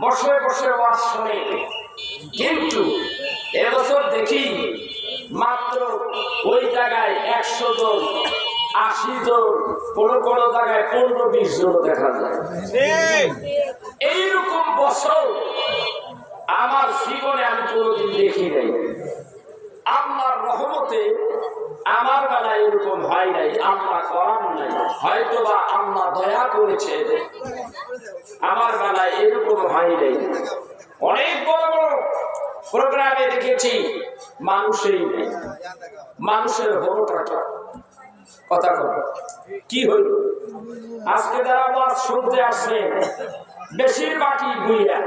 বসে বসে ওয়াজ শুনে, কিন্তু এবছর দেখি মাত্র ওই জায়গায় 100 জন, 80 জন, কোনো জায়গায় 15-20 জন দেখা যায়। এইরকম বছর আমার জীবনে আমি কোনোদিন দেখি নাই। আল্লাহর রহমতে আমার বেলায় এরকম হয় নাই, আল্লাহ করার নাই, হয়তোবা আল্লাহ দয়া করেছে, আমার বেলায় এরকম হয় নাই। অনেক বড় বড় প্রোগ্রামে দেখেছি মানুষেরই নেই, মানুষের হলোটা কথা কি হইল? আজকে যারা ওয়াজ শুনতে আসছে বেশিরভাগই বুইয়া,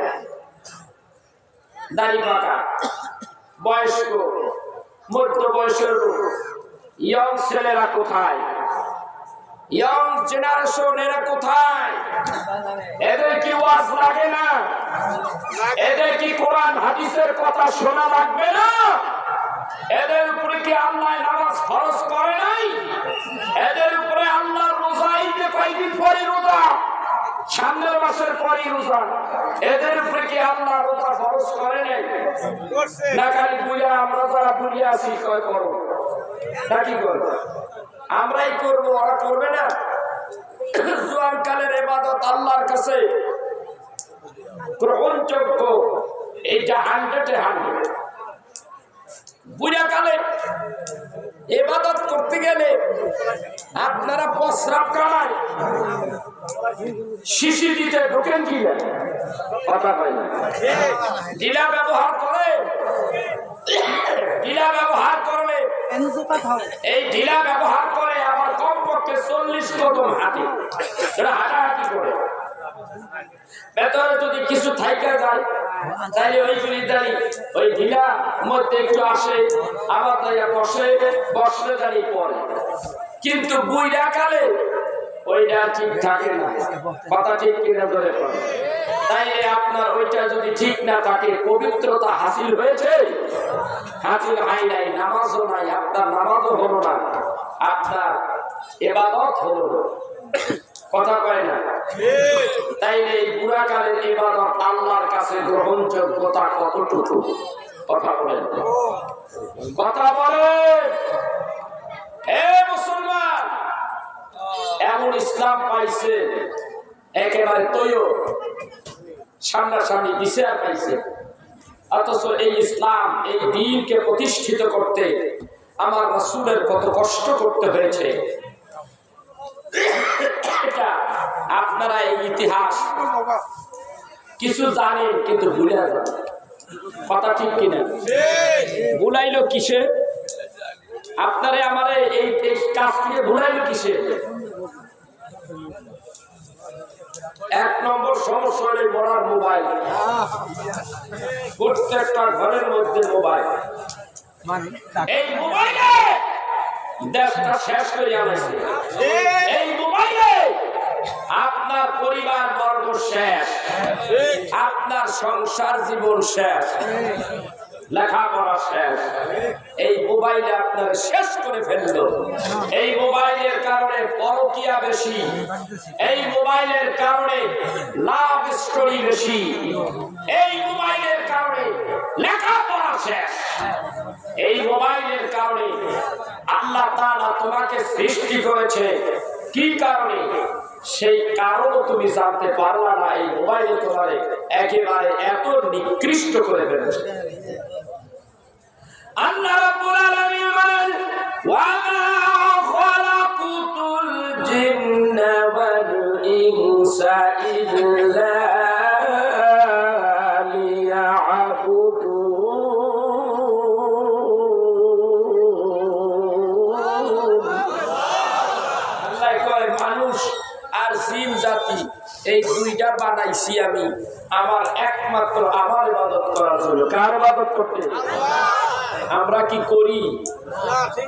দাড়ি পাকা, বয়স্ক, মধ্য বয়সের লোক। ইয়ং ছেলেরা কোথায়? ইয়ং জেনারেশন এরা কোথায়? এদের কি ওয়াজ লাগে না? এদের কি কোরআন হাদিসের কথা শোনা লাগবে না? এদের উপরে কি আল্লাহ নামাজ ফরজ করে নাই? এদের উপরে আল্লাহ রোজা ঈদে কয়দিন পরে রোজা, সামনের মাসের পরই রোজা, এদের উপরে কি আল্লাহ রোজা ফরজ করে নাই? না খালি বুঝা আমরা যারা বুঝিয়ে আছি কয় করো নাকি করবো, আমরাই করবো, ওরা করবে না? জোয়ানকালের ইবাদত আল্লাহর কাছে গ্রহণযোগ্য, এইটা 100-এ 100। বুড়া কালে ইবাদত করতে গেলে আপনারা প্রস্রাব কামায় শিশি দিতে ঢোকেন কি না? কথা হয় না। ঢিলা ব্যবহার করে, ঢিলা ব্যবহার করলে এই ঢিলা ব্যবহার করে আবার কমপক্ষে 40 কদম হাঁটে, হাঁটাহাঁটি করে। ভেতরে যদি কিছু থাইকা যায় তাহলে ওইগুলি দাঁড়িয়ে ওই ঢিলা মধ্যে একটু আসে, আবার দাঁড়িয়ে বসে, বসলে দাঁড়িয়ে পড়ে। কিন্তু বুইড়া কালে ওইটা ঠিক থাকে না, কথা ঠিক কিনা ধরে পড়ে। তাইলে আপনার ওইটা যদি ঠিক না থাকে, পবিত্রতা হাসিল হয়েছে? হাসিল হয় নাই, নামাজও নাই, আপনার নামাজও হলো না, আপনার ইবাদত হলো না। কথা কয় না? তাইলে এই বুড়া কালের ইবাদত আল্লাহর কাছে গ্রহণযোগ্যতা কতটুকু? কথা বলেন, কথা বলেন। এ মুসলমান, এমন ইসলাম পাইছে একেবারে তৈরি, সামনাসামনি বিচার পাইছে, অথচ এই ইসলাম, এই দ্বীনকে প্রতিষ্ঠিত করতে আমার রাসূলের কত কষ্ট করতে হয়েছে। আপনারা এই ইতিহাস কিছু জানেন কিন্তু ভুলে যান, কথা ঠিক কিনা? ভুলাইলো কিসে? আপনারে আমারে এই কাজ থেকে ভুলাইলো কিসে? 1 নম্বর সমস্যা হলে বড়ার মোবাইল। প্রত্যেকটা ঘরের মধ্যে মোবাইল, এই মোবাইলে দেশটা শেষ করে আনছে। এই মোবাইলে আপনার পরিবার বর্গ শেষ, আপনার সংসার জীবন শেষ, লেখাপড়া শেষ। এই মোবাইলে আপনার শেষ করে ফেললো। এই মোবাইলের কারণে পরকীয়া বেশি, এই মোবাইলের কারণে লাভ স্টোরি বেশি, এই মোবাইলের কারণে লেখাপড়া শেষ, এই মোবাইলের কারণে আল্লাহ তাআলা তোমাকে সৃষ্টি করেছে কি কারণে, সেই কারণও তুমি জানতে পারলা না। এই মোবাইলে তোমার একেবারে এত নিকৃষ্ট করে ফেলেছে। আল্লাহ রাব্বুল আলামিন বলেন, ওয়া মা খালাকুতুল জিন্না ওয়াল ইনসা ইল্লা এই দুইটা বানাইছি আমি আমার একমাত্র আমার ইবাদত করার জন্য। কার ইবাদত করতে? আমরা কি করি?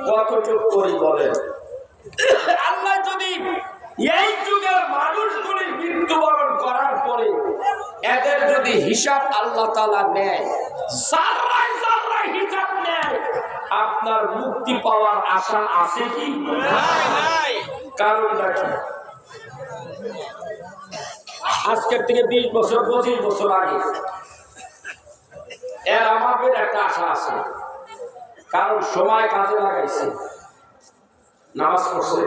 কতটুকু করি বলেন? আল্লাহ যদি এই যুগের মানুষগুলি মৃত্যুবরণ করার পরে এদের যদি হিসাব আল্লাহ তাআলা নেয়, জাররায় জাররায় হিসাব নেয়, আপনার মুক্তি পাওয়ার আশা আছে কি? নাই। কারণটা কি? আজকের থেকে 20 বছর 25 বছর আগে এর আমাদের একটা আশা আছে, কারণ সময় কাজে লাগাইছে, নামাজ পড়ছে,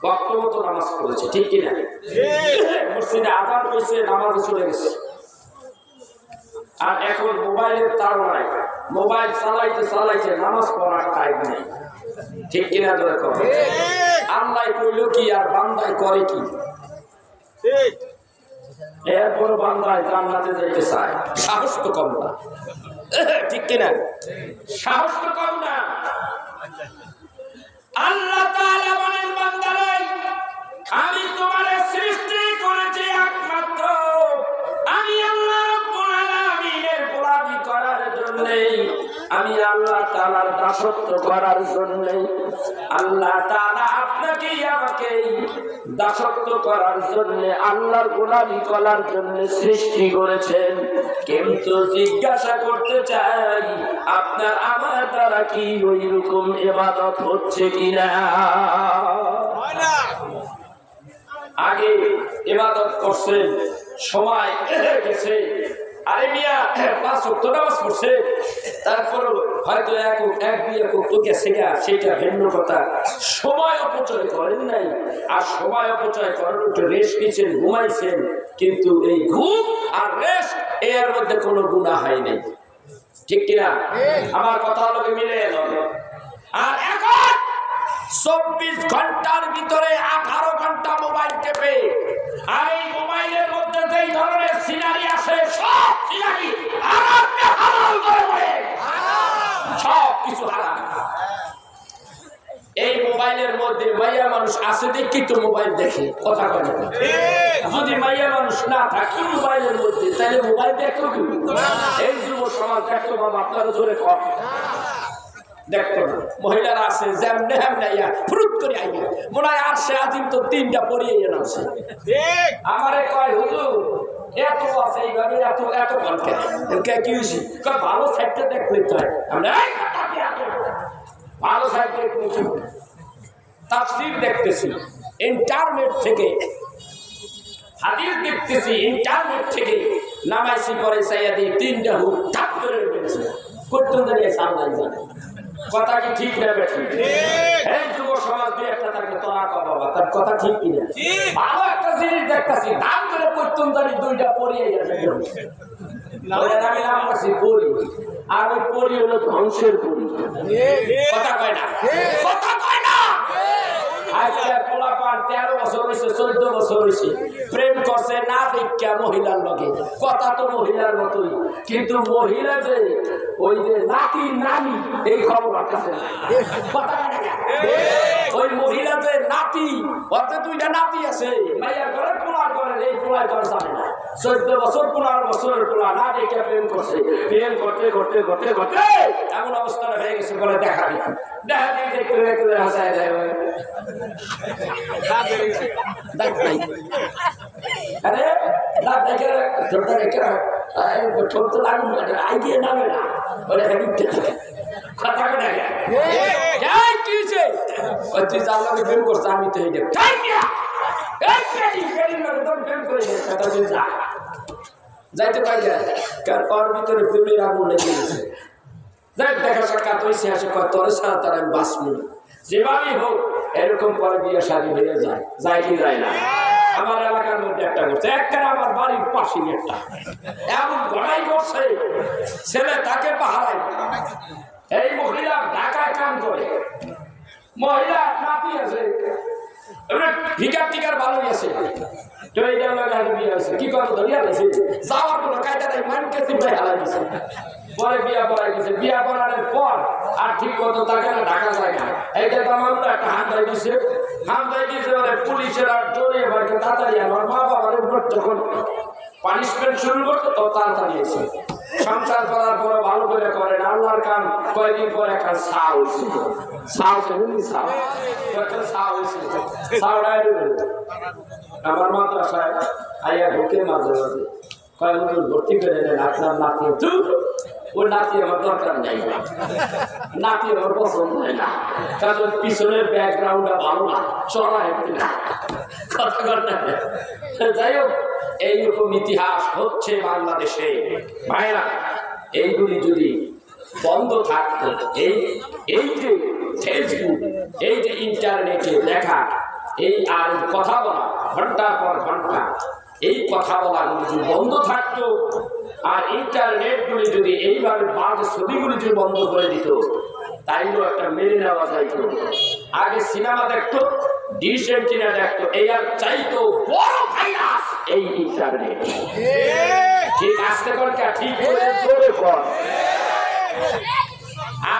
বক্তব্য তো নামাজ পড়েছে, ঠিক কিনা? মসজিদে আযান হয়েছে, নামাজে চলে গেছে। আর এখন মোবাইলের তাড়নায় মোবাইল চালাইতে চালাইতে নামাজ পড়ার টাইম নেই, ঠিক কিনা? ধরে কথা আল্লাহ কইল কি আর বান্দায় করে কি? এরপর বান্দায় জান্নাতে যাইতে চায়, সাহস তো কম না, ঠিক কিনা? সাহস তো কম না। আল্লাহ তাআলা বলেন, বান্দারে আমি তোমারে সৃষ্টি করেছি একমাত্র আমি আল্লাহ রাব্বুল আলামিনের গোলামি করার জন্য, আমি আল্লাহ তাআলার দাসত্ব করার জন্য। আল্লাহ তাআলা আপনাকে আমাকে দাসত্ব করার জন্য, আল্লাহর গোলামি করার জন্য সৃষ্টি করেছেন। কিন্তু জিজ্ঞাসা করতে চাই, আপনার আমার দ্বারা কি ওই রকম ইবাদত হচ্ছে কিনা? আগে ইবাদত করছেন, সময় গেছে, আরে মিয়া 5 ওয়াক্ত নামাজ পড়ছে, তারপর হয়তো এক দুই একক তো গেছে গা, সেটা ভিন্ন কথা। সময় অপচয় করেন নাই, আর সময় অপচয় করার একটু রেস্ট নিয়েছেন, ঘুমাইছেন, কিন্তু এই ঘুম আর রেস্ট এর মধ্যে কোনো গুনাহ হয় নাই, ঠিক কিনা? আমার কথা লোকে মিলে এলো। আর এখন 24 ঘন্টার ভিতরে 18 ঘন্টা মোবাইল টেপে, আর এই মোবাইলের মধ্যে যেই ধরনের সিনারি আসে, সব সিনারি হারামকে হালাল করে বলে, সব কিছু হারাম। এই মোবাইলের মধ্যে মাইয়া মানুষ আছে দেখি তো মোবাইল দেখে, কথা কয় না? যদি মাইয়া মানুষ না থাকে মোবাইলের মধ্যে, তাহলে মোবাইল দেখো কি? এই যুব সমাজ দেখো বাবা, আপনারা জোরে কর দেখতো না। মহিলারা আছে যেমনে হেমনে ফুরুত করে আইয়া মনে হয় আর সে আজিম তো 3টা পরিয়ে নামছে। আমারে কয় হুজুর এত আছে এইভাবে এত এত বলকে কি হয়েছি? ভালো সাইডটা দেখতে হয়, আমরা ভালো সাইড দেখতেছি, তাফসীর দেখতেছি ইন্টারনেট থেকে, হাদিস দেখতেছি ইন্টারনেট থেকে, নামাইছি পরে চাইয়া দিয়ে 3টা হুক ঠাপ করে রেখেছে, করতে দাঁড়িয়ে সামনে জানে। কথা কি ঠিক না বেঠিক? এই যুব সমাজ দিয়ে একটা থাকে তোরা কর বাবা, তার কথা ঠিক কিনা? ভালো একটা জিনিস দেখতেছি, দাম করে করতুম জানি 2টা পরিয়ে গেছে, আমি নাম করছি পরি, আর ওই পরি হলো ধ্বংসের পরি। কথা কয় না? কথা কয় না? আজকে পোলাপান 13 বছর হয়েছে, 14 বছর হয়েছে, প্রেম করছে না দেখা মহিলার লগে, কথা তো মহিলার মতোই, কিন্তু মহিলা যে ওই যে নাতি নানি এই খবর আছে, ওই মহিলা যে নাতি, অর্থে 2টা নাতি আছে, মাইয়ার ঘরে পোলার ঘরে, এই পোলায় ঘর জানে না, 14 বছর 15 বছরের পোলা না দেখে প্রেম করছে, প্রেম করতে করতে করতে করতে এমন অবস্থা হয়ে গেছে, বলে দেখা দেখি দেখা দিয়ে দেখতে দেখতে হাসায় যায়, আরে দাঁত দেখে ছোটটা দেখে ছোট তো লাগুন আইডিয়ে নামে না, বলে কথা দেখে কি হয়েছে? তুই যার লগে প্রেম করছে, আমি তো এই যাইতে পারি ওর ভিতরে প্রেমের আগুন লেগে গেছে, যাই দেখা সাক্ষাৎ হয়েছে, আসে তোরে ছাড়া তার আমি বাঁচবো যেভাবেই হোক, এরকম পরে বিয়ে শাদী হয়ে যায়, যায় কি যায় না? আমার এলাকার মধ্যে একটা করছে, একটা আমার বাড়ির পাশে একটা এমন গড়াই করছে, ছেলে তাকে পাহারায়, এই মহিলা ঢাকায় কাম করে, মহিলা নাতি আছে, ফিকার টিকার ভালোই আছে, তো এইটা বিয়ে আছে, কি করবো ধরিয়া গেছে, যাওয়ার কোনো কায়দা নেই, মানকে চিন্তায় হালাই দিছে, পরে বিয়া পড়াই গেছে, বিয়া পড়ানোর পর আর ঠিক মতো তাকে না ঢাকা যায় না, এইটা তো মামলা একটা হামদাই দিছে, মানে পুলিশের আর জড়িয়ে বাড়িতে তাড়াতাড়ি আমার মা বাবার উপর যখন পানিশমেন্ট শুরু করতো তো তাড়াতাড়ি এসে সংসার করার পরে ভালো করে করেন, আল্লাহর কাম কয়েকদিন পরে একটা ছাও আমার মাদ্রাসায় আইয়া ঢুকে মাঝে মাঝে কয়েকজন ভর্তি করে নেন, আপনার নাতি, ওই নাতি আমার দরকার নেই, নাতি আমার পছন্দ হয় না, কারণ পিছনের ব্যাকগ্রাউন্ডটা ভালো না, চড়া একটু না, কথা কথা যাই হোক এইরকম ইতিহাস হচ্ছে বাংলাদেশে। ভাইরা, এইগুলি যদি বন্ধ থাকতো, এই যে ফেসবুক, এই যে ইন্টারনেটে দেখা, এই আর কথা বলা ঘন্টার পর ঘন্টা, এই কথা বলাগুলি যদি বন্ধ থাকতো, আর ইন্টারনেটগুলি যদি এইভাবে বাজে ছবিগুলি যদি বন্ধ করে দিত, তাইলেও একটা মেনে নেওয়া যাইত। আগে সিনেমা দেখতো, ডিশ এন্টিনা দেখতো, এই আর চাইতো বড় ভাইরাস এই ইন্টারনেট। ঠিক আসতে কর, ঠিক করে জোরে কর।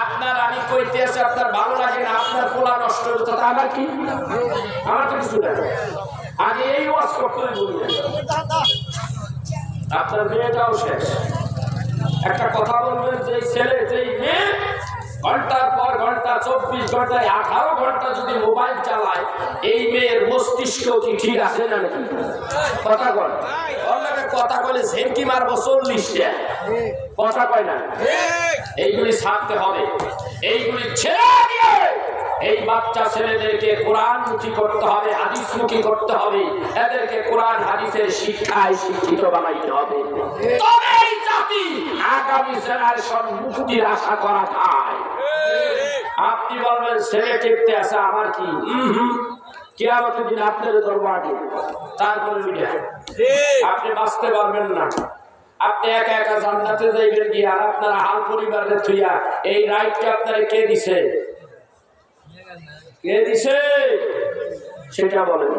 আপনার আমি কইতে আছি, আপনার ভালো লাগে না, আপনার পোলা নষ্ট হতো, তা আমার কি? আমার তো কিছু না। আগে এই ওয়াজ করতে বলি, আপনার মেয়েটাও শেষ। একটা কথা বলবেন, যে ছেলে যেই মেয়ে ঘন্টার পর ঘন্টা 24 ঘন্টায় 18 ঘন্টা যদি মোবাইল চালায়, এই মেয়ের মস্তিষ্ক কি ঠিক আছে না নাকি? কথা কন, কথা কইলে ঝেঁকি মারবো 40টা, কথা কয় না। এইগুলি ছাড়তে হবে, এইগুলি ছেড়ে দিয়ে এই বাচ্চা ছেলেদেরকে কোরআনমুখী করতে হবে, হাদিসমুখী করতে হবে, এদেরকে কোরআন হাদিসের শিক্ষায় শিক্ষিত বানাইতে হবে। তবে এই জাতি আগামী জেনারেশন মুক্তির আশা করা যায়। আপনি বলবেন ছেলে টেকতে আসা আমার কি? কিয়ামতের দিন আপনার দরবারে, তারপরে আপনি বাঁচতে পারবেন না। আপনি একা একা জান্নাতে যাইবেন গিয়ে, আর আপনার হাল পরিবারের থুইয়া এই রাইটটা আপনারা কে দিছে? কে দিছে সেটা বলেন।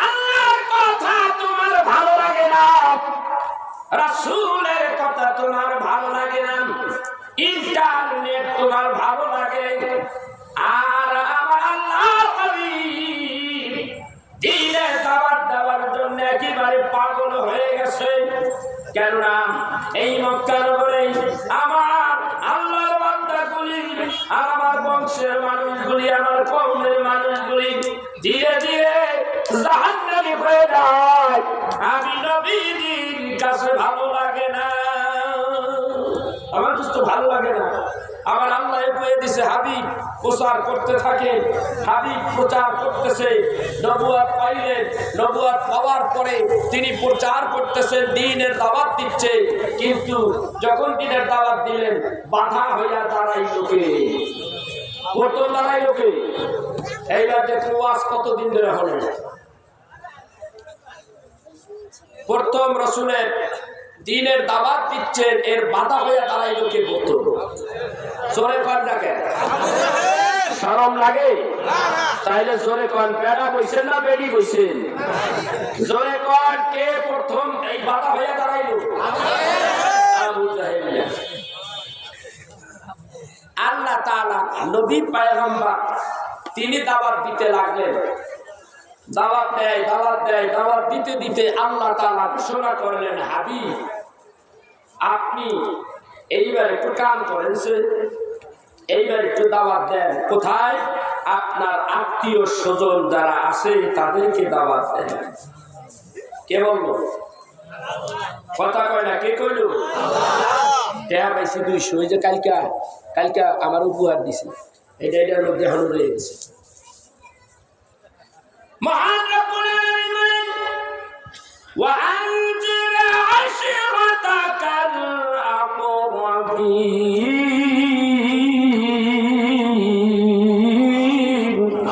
আল্লাহর কথা তোমার ভালো লাগে না, রাসূলের কথা তোমার ভালো লাগে না, ইন্টারনেট তোমার ভালো লাগে, আর আমার আল্লাহর হাবিব দ্বীনের দাওয়াত দেওয়ার জন্য একেবারে পাগল হয়ে গেছে। কেননা এই মক্কা নগরে আমার আল্লাহর বান্দাগুলি আর আমার বংশের মানুষগুলি, আমার কওমের মানুষগুলি ধীরে ধীরে জাহান্নামী হয়ে যায়। আমি নবীজির কাছে ভালো লাগে না, আমার তো ভালো লাগে না। আমার আল্লাহ কয়ে দিছে হাবিব প্রচার করতে থাকে, হাবিব প্রচার করতেছে, নবুয়ত পাইলেন, নবুয়ত পাওয়ার পরে তিনি প্রচার করতেছেন, দ্বীনের দাওয়াত দিচ্ছে। কিন্তু যখন দ্বীনের দাওয়াত দিলেন, বাধা হইয়া দাঁড়াইল কে? প্রথম দাঁড়াইল কে? এইবার দেখুন ওয়াজ কতদিন ধরে হলো। প্রথম রাসূলের দ্বীনের দাওয়াত দিচ্ছেন, এর বাধা হইয়া দাঁড়াইল কে? প্রথম। জোরে কন না কেন? শরম লাগে? তাইলে জোরে কন, বেড়া বইছেন না বেড়ি বইছেন? জোরে কন, কে প্রথম এই বাধা হইয়া দাঁড়াইল? আবু জাহেল। আল্লাহ তাআলা নবী পয়গম্বর তিনি দাওয়াত দিতে লাগলেন, দাওয়াত দেয়, দাওয়াত দেয়, দাওয়াত দিতে দিতে আল্লাহ তাআলা ঘোষণা করলেন, হাবিব আপনি এইবার একটু কাম করেন, এইবার একটু দাওয়াত দেন। কোথায়? আপনার আত্মীয় স্বজন যারা আছে তাদেরকে দাওয়াত দেন। কে বললো? কথা কয় না, কে কইল? টাকা পাইছি 200, ওই যে কালকা আমার উপহার দিছে, এটার মধ্যে হলো রয়ে গেছে। মহান রব্বুল আলামিন বলেন, ওয়া আনজির আশিরাতাকাল আকরাবিন।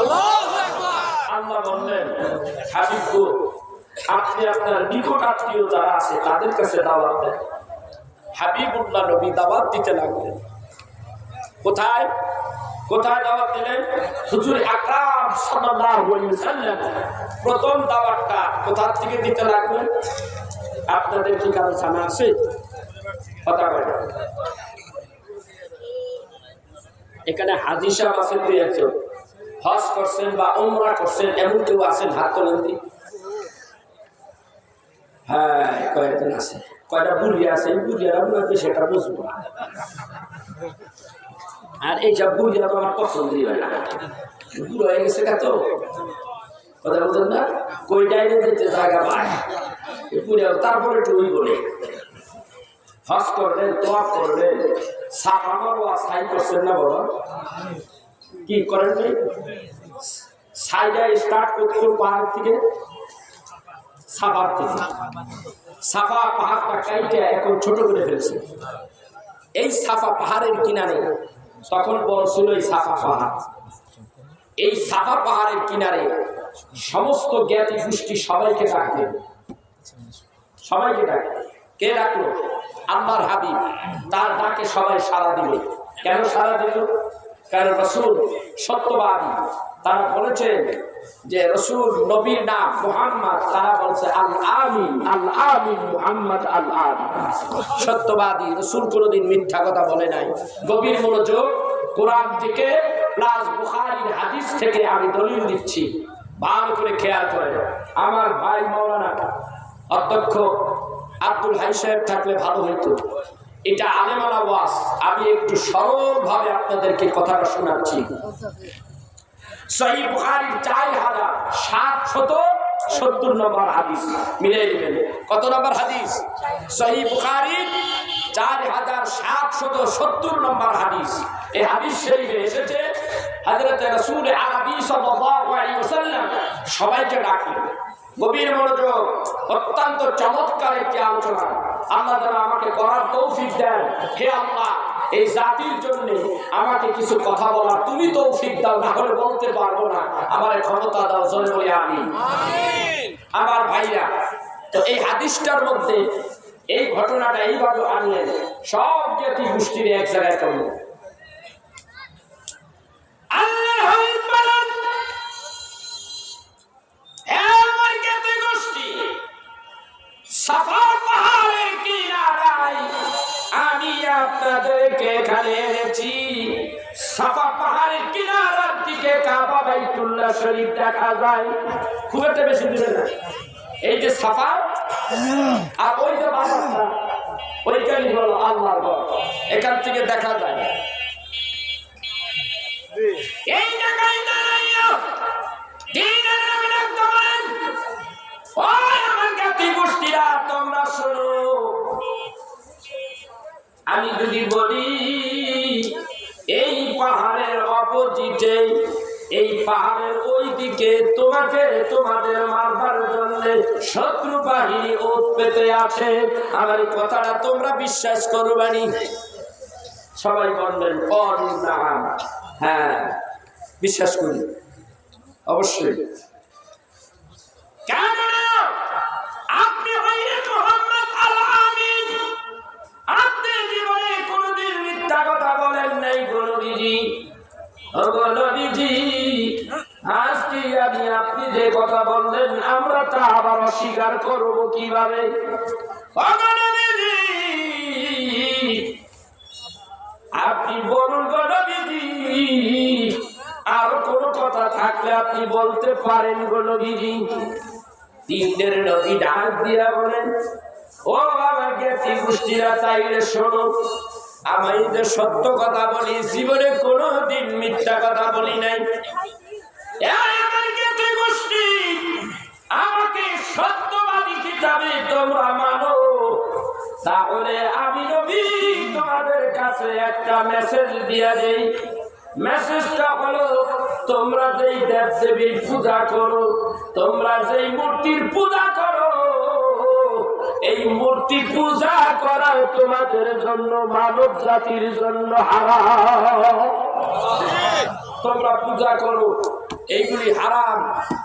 আল্লাহু আকবার। আল্লাহ বললেন, হাবিব গো আপনি আপনার নিকট আত্মীয় যারা আছে তাদের কাছে দাওয়াত দেন। হাবিবুল্লাহ নবী দাওয়াত দিতে লাগলেন। কোথায় কোথায় দাওয়াত দিলেন? হুজুর আকরাম সাল্লাল্লাহু আলাইহি ওয়াসাল্লাম প্রথম দাওয়াতটা কোথা থেকে দিতে লাগলেন? আপনাদের কি কারো জানা আছে? কথা বলেন। এখানে হাজী সাহেব আছেন, দুই একজন হজ করছেন বা উমরা করছেন, এমন কেউ আছেন? হাত তোলেন দি। হ্যাঁ, কয়েকজন আছে। কয়টা বুড়ি আছে, এই বুড়িয়ারা সেটা বুঝবো না, আর এইসব বুড়িয়া তো আমার পছন্দই হয় না। বুড়ো হয়ে গেছে তো, কথা বলছেন না, কই ডাইনে যেতে জায়গা পায় বুড়িয়া। তারপরে একটু ওই বলে হজ করলেন, তোয়া করলেন, সাফা মারওয়া সাই করছেন না বাবা? কি করেন? সাইডে স্টার্ট করতে পাহাড় থেকে, সাফার থেকে। সাফা পাহাড়টা কাইটে এখন ছোট করে ফেলছে। এই সাফা পাহাড়ের কিনারে তখন বড় ছিল এই সাফা পাহাড়। এই সাফা পাহাড়ের কিনারে সমস্ত জ্ঞাতি গোষ্ঠী সবাইকে ডাকলেন, সবাইকে ডাকলেন। কে ডাকলো? আল্লাহর হাবিব। তার ডাকে সবাই সাড়া দিল। কেন সাড়া দিল? কারণ রাসূল সত্যবাদী। তারা বলেছেন যে রাসূল নবীর নাম মুহাম্মদ, তারা বলছে আল আমিন, আল আমিন মুহাম্মদ আল আমিন। সত্যবাদী রাসূল কোনোদিন মিথ্যা কথা বলে নাই। গভীর মনোযোগ, কোরআন থেকে প্লাস বুখারীর হাদিস থেকে আমি দলিল দিচ্ছি, ভালো করে খেয়াল করেন। আমার ভাই মাওলানা অধ্যক্ষ আব্দুল হাই সাহেব থাকলে ভালো হইতো। এটা আলেমানা ওয়াজ, আমি একটু সরলভাবে আপনাদেরকে কথাটা শোনাচ্ছি। সহিহ বুখারীর 4770 নম্বর হাদিস মিলাই নেবেন। কত নম্বর হাদিস? সহিহ বুখারীর 4770 নম্বর হাদিস। এই হাদিস শরীফে এসেছে হযরত রাসূল আরবি সাল্লাল্লাহু আলাইহি ওয়াসাল্লাম সবাইকে ডাকলেন। গভীর মনোযোগ, অত্যন্ত চমৎকার একটি আলোচনা। আল্লাহ তাআলা আমাকে করার তৌফিক দেন। হে আল্লাহ, এই জাতির জন্য আমাকে কিছু কথা বলার তুমি তৌফিক দাও, না হলে বলতে পারবো না। আমার ক্ষমতা দাও, জোরে বলি আমিন। আমার ভাইরা, তো এই হাদিসটার মধ্যে এই ঘটনাটা এইভাবে আনলেন, সব জাতি গোষ্ঠীর এক জায়গায় করলেন। সাফা পাহাড়ের কিনারায় আমি আপনাদেরকে এখানে এনেছি। সাফা পাহাড়ের কিনারার দিকে কাবা বাইতুল্লাহ শরীফ দেখা যায়, খুব একটা বেশি দূরে না। এই যে সাফা আর ওই যে বাজারটা, ওইখানে হলো আল্লাহর ঘর, এখান থেকে দেখা যায়। এই জায়গায় দাঁড়াইয়া দ্বীনের নবী ডাকতে বলেন, ওই আমার জাতি গোষ্ঠীরা তোমরা শোনো, আমি যদি বলি এই পাহাড়ের অপোজিটে, এই পাহাড়ের ওই দিকে তোমাকে তোমাদের মারবার জন্য শত্রু বাহিনী ওত পেতে আছে, আমার এই কথাটা তোমরা বিশ্বাস করবানি? সবাই বললেন হ্যাঁ বিশ্বাস করি, অবশ্যই। কেন? আপনি হইলেন মুহাম্মদ আল আমিন, আপনি জীবনে কোনোদিন মিথ্যা কথা বলেন নাই গো নবীজি। ও গো নবীজি, আজকে আমি আপনি যে কথা বললেন আমরা তা আবার অস্বীকার করব কিভাবে? ও গো নবীজি, আপনি বলুন গো নবীজি, আরো কোনো কথা থাকলে আপনি বলতে পারেন গো নবীজি। তিনের নবী ডাক দিয়া বলেন, ও আমার জ্ঞাতি গোষ্ঠীরা, তাইলে শোনো, আমি যে সত্য কথা বলি, জীবনে কোনোদিন মিথ্যা কথা বলি নাই। আমার জ্ঞাতি গোষ্ঠী, আমাকে সত্যবাদী হিসাবে তোমরা মানো, তাহলে আমি নবী তোমাদের কাছে একটা মেসেজ দিয়া দেই। মেসেজটা হলো, তোমরা যেই দেব দেবীর পূজা করো, তোমরা যেই মূর্তির পূজা করো, এই মূর্তি পূজা করা তোমাদের জন্য, মানব জাতির জন্য হারাম। তোমরা পূজা করো, এইগুলি হারাম।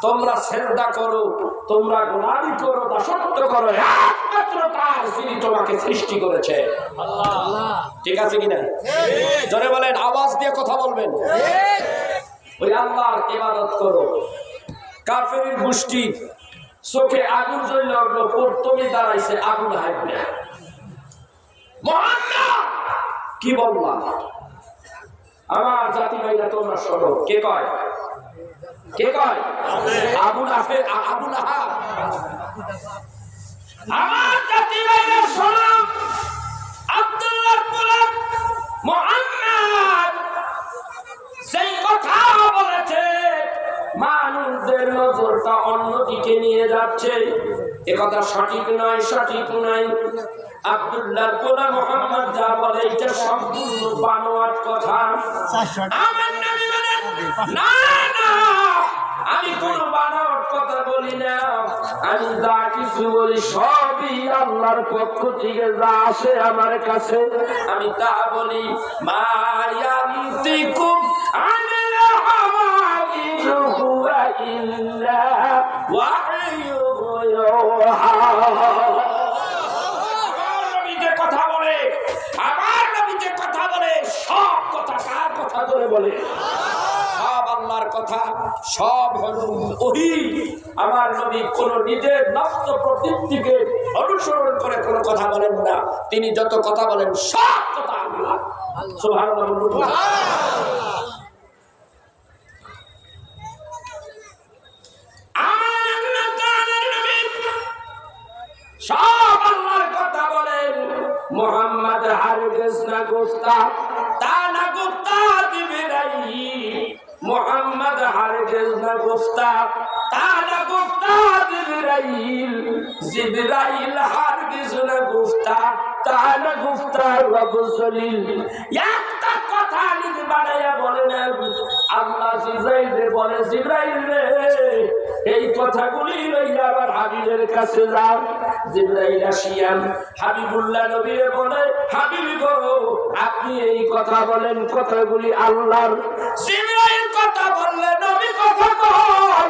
তোমরা সেজদা করো, তোমরা গোলামি করো, দাসত্ব করো একমাত্র তার, যিনি তোমাকে সৃষ্টি করেছে, আল্লাহ। ঠিক আছে কিনা? জোরে বলেন, আওয়াজ দিয়ে কথা বলবেন। ওই আল্লাহর ইবাদত করো। কাফের গোষ্ঠী চোখে আগুন জ্বলে উঠলো, প্রথমে দাঁড়াইছে আগুন হাইবে। মুহাম্মদ কি বললা? আমার জাতি ভাইরা তোমরা শোনো, কে কয়? কে কয়? আবু লাহাব। আবু লাহাব। আমার জাতি ভাইরা শোনো, আব্দুল্লাহ গোলাম মুহাম্মদ সেই কথা বলেছে, মানুষদের নজরটা অন্যদিকে নিয়ে যাচ্ছে। এ কথা সঠিক নয়, সঠিক নয়। আব্দুল্লাহ গোলাম মুহাম্মদ যা বলে এটা সম্পূর্ণ বানোয়াট কথা। আমার নবী বলেন, না না, আমি কোনো বানোয়াট কথা বলি না। আমি যা কিছু বলি সবই আল্লাহর পক্ষ থেকে যা আসে আমার কাছে আমি তা বলি। মা ইয়ানতিকুম আনিল হাওয়া ইন হুয়া ইল্লা ওয়াহয়ুন ইউহা। কথা বলে আমার নবী যে কথা বলে সব কথা কার কথা ধরে বলে? সব আল্লাহর কথা, সব হলো ওহী। আমার নবী কোন নিজের নষ্ট প্রবৃত্তিকে অনুসরণ করে কোন কথা বলেন না। তিনি যত কথা বলেন সব কথা আল্লাহ। সুবহানাল্লাহ। সব আল্লাহর কথা বলেন। মুহাম্মদ হারগিজ না গুফতা তা না গুফতা জিবরাইল। মুহাম্মদ হারগিজ না গুফতা তা না গুফতা জিবরাইল। জিবরাইল হারগিজ না গুফতা তা না গুফতা রাসূল। একটা কথা নিজে বানায়া বলেন আল্লাহ জিবরাইলকে বলে জিবরাইল রে এই কথাগুলি লইয়া আবার হাবিবের কাছে যাও। জিবরাইল আসিয়া হাবিবুল্লাহ নবীরে বলে হাবিব গো আপনি এই কথা বলেন কথাগুলি আল্লাহর। জিবরাইল কথা বললে নবী কথা কয়।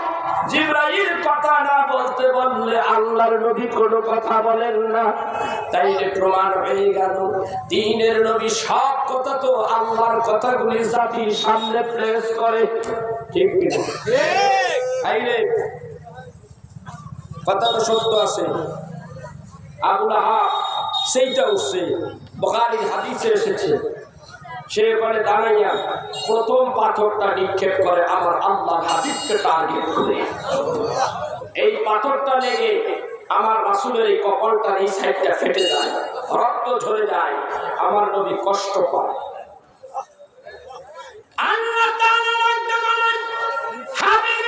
জিবরাইল কথা না বলতে বললে আল্লাহর নবী কোনো কথা বলেন না। তাইলে প্রমাণ হয়ে গেল দ্বীনের নবী সব কথা তো আল্লাহর কথাগুলি জাতির সামনে প্লেস করে। ঠিক ঠিক আইলে কথা তো সত্য আছে। আবু লাহাব সেইটা উঠছে বুখারীর হাদিসে এসেছে। সে বলে দাঁড়াইয়া প্রথম পাথরটা নিক্ষেপ করে আমার আল্লাহর হাবিবকে টার্গেট করে। এই পাথরটা লেগে আমার রাসূলের এই কপালটার এই সাইডটা ফেটে যায়, রক্ত ঝরে যায়, আমার নবী কষ্ট পায়। আল্লাহ তাআলা বলেন হাবিব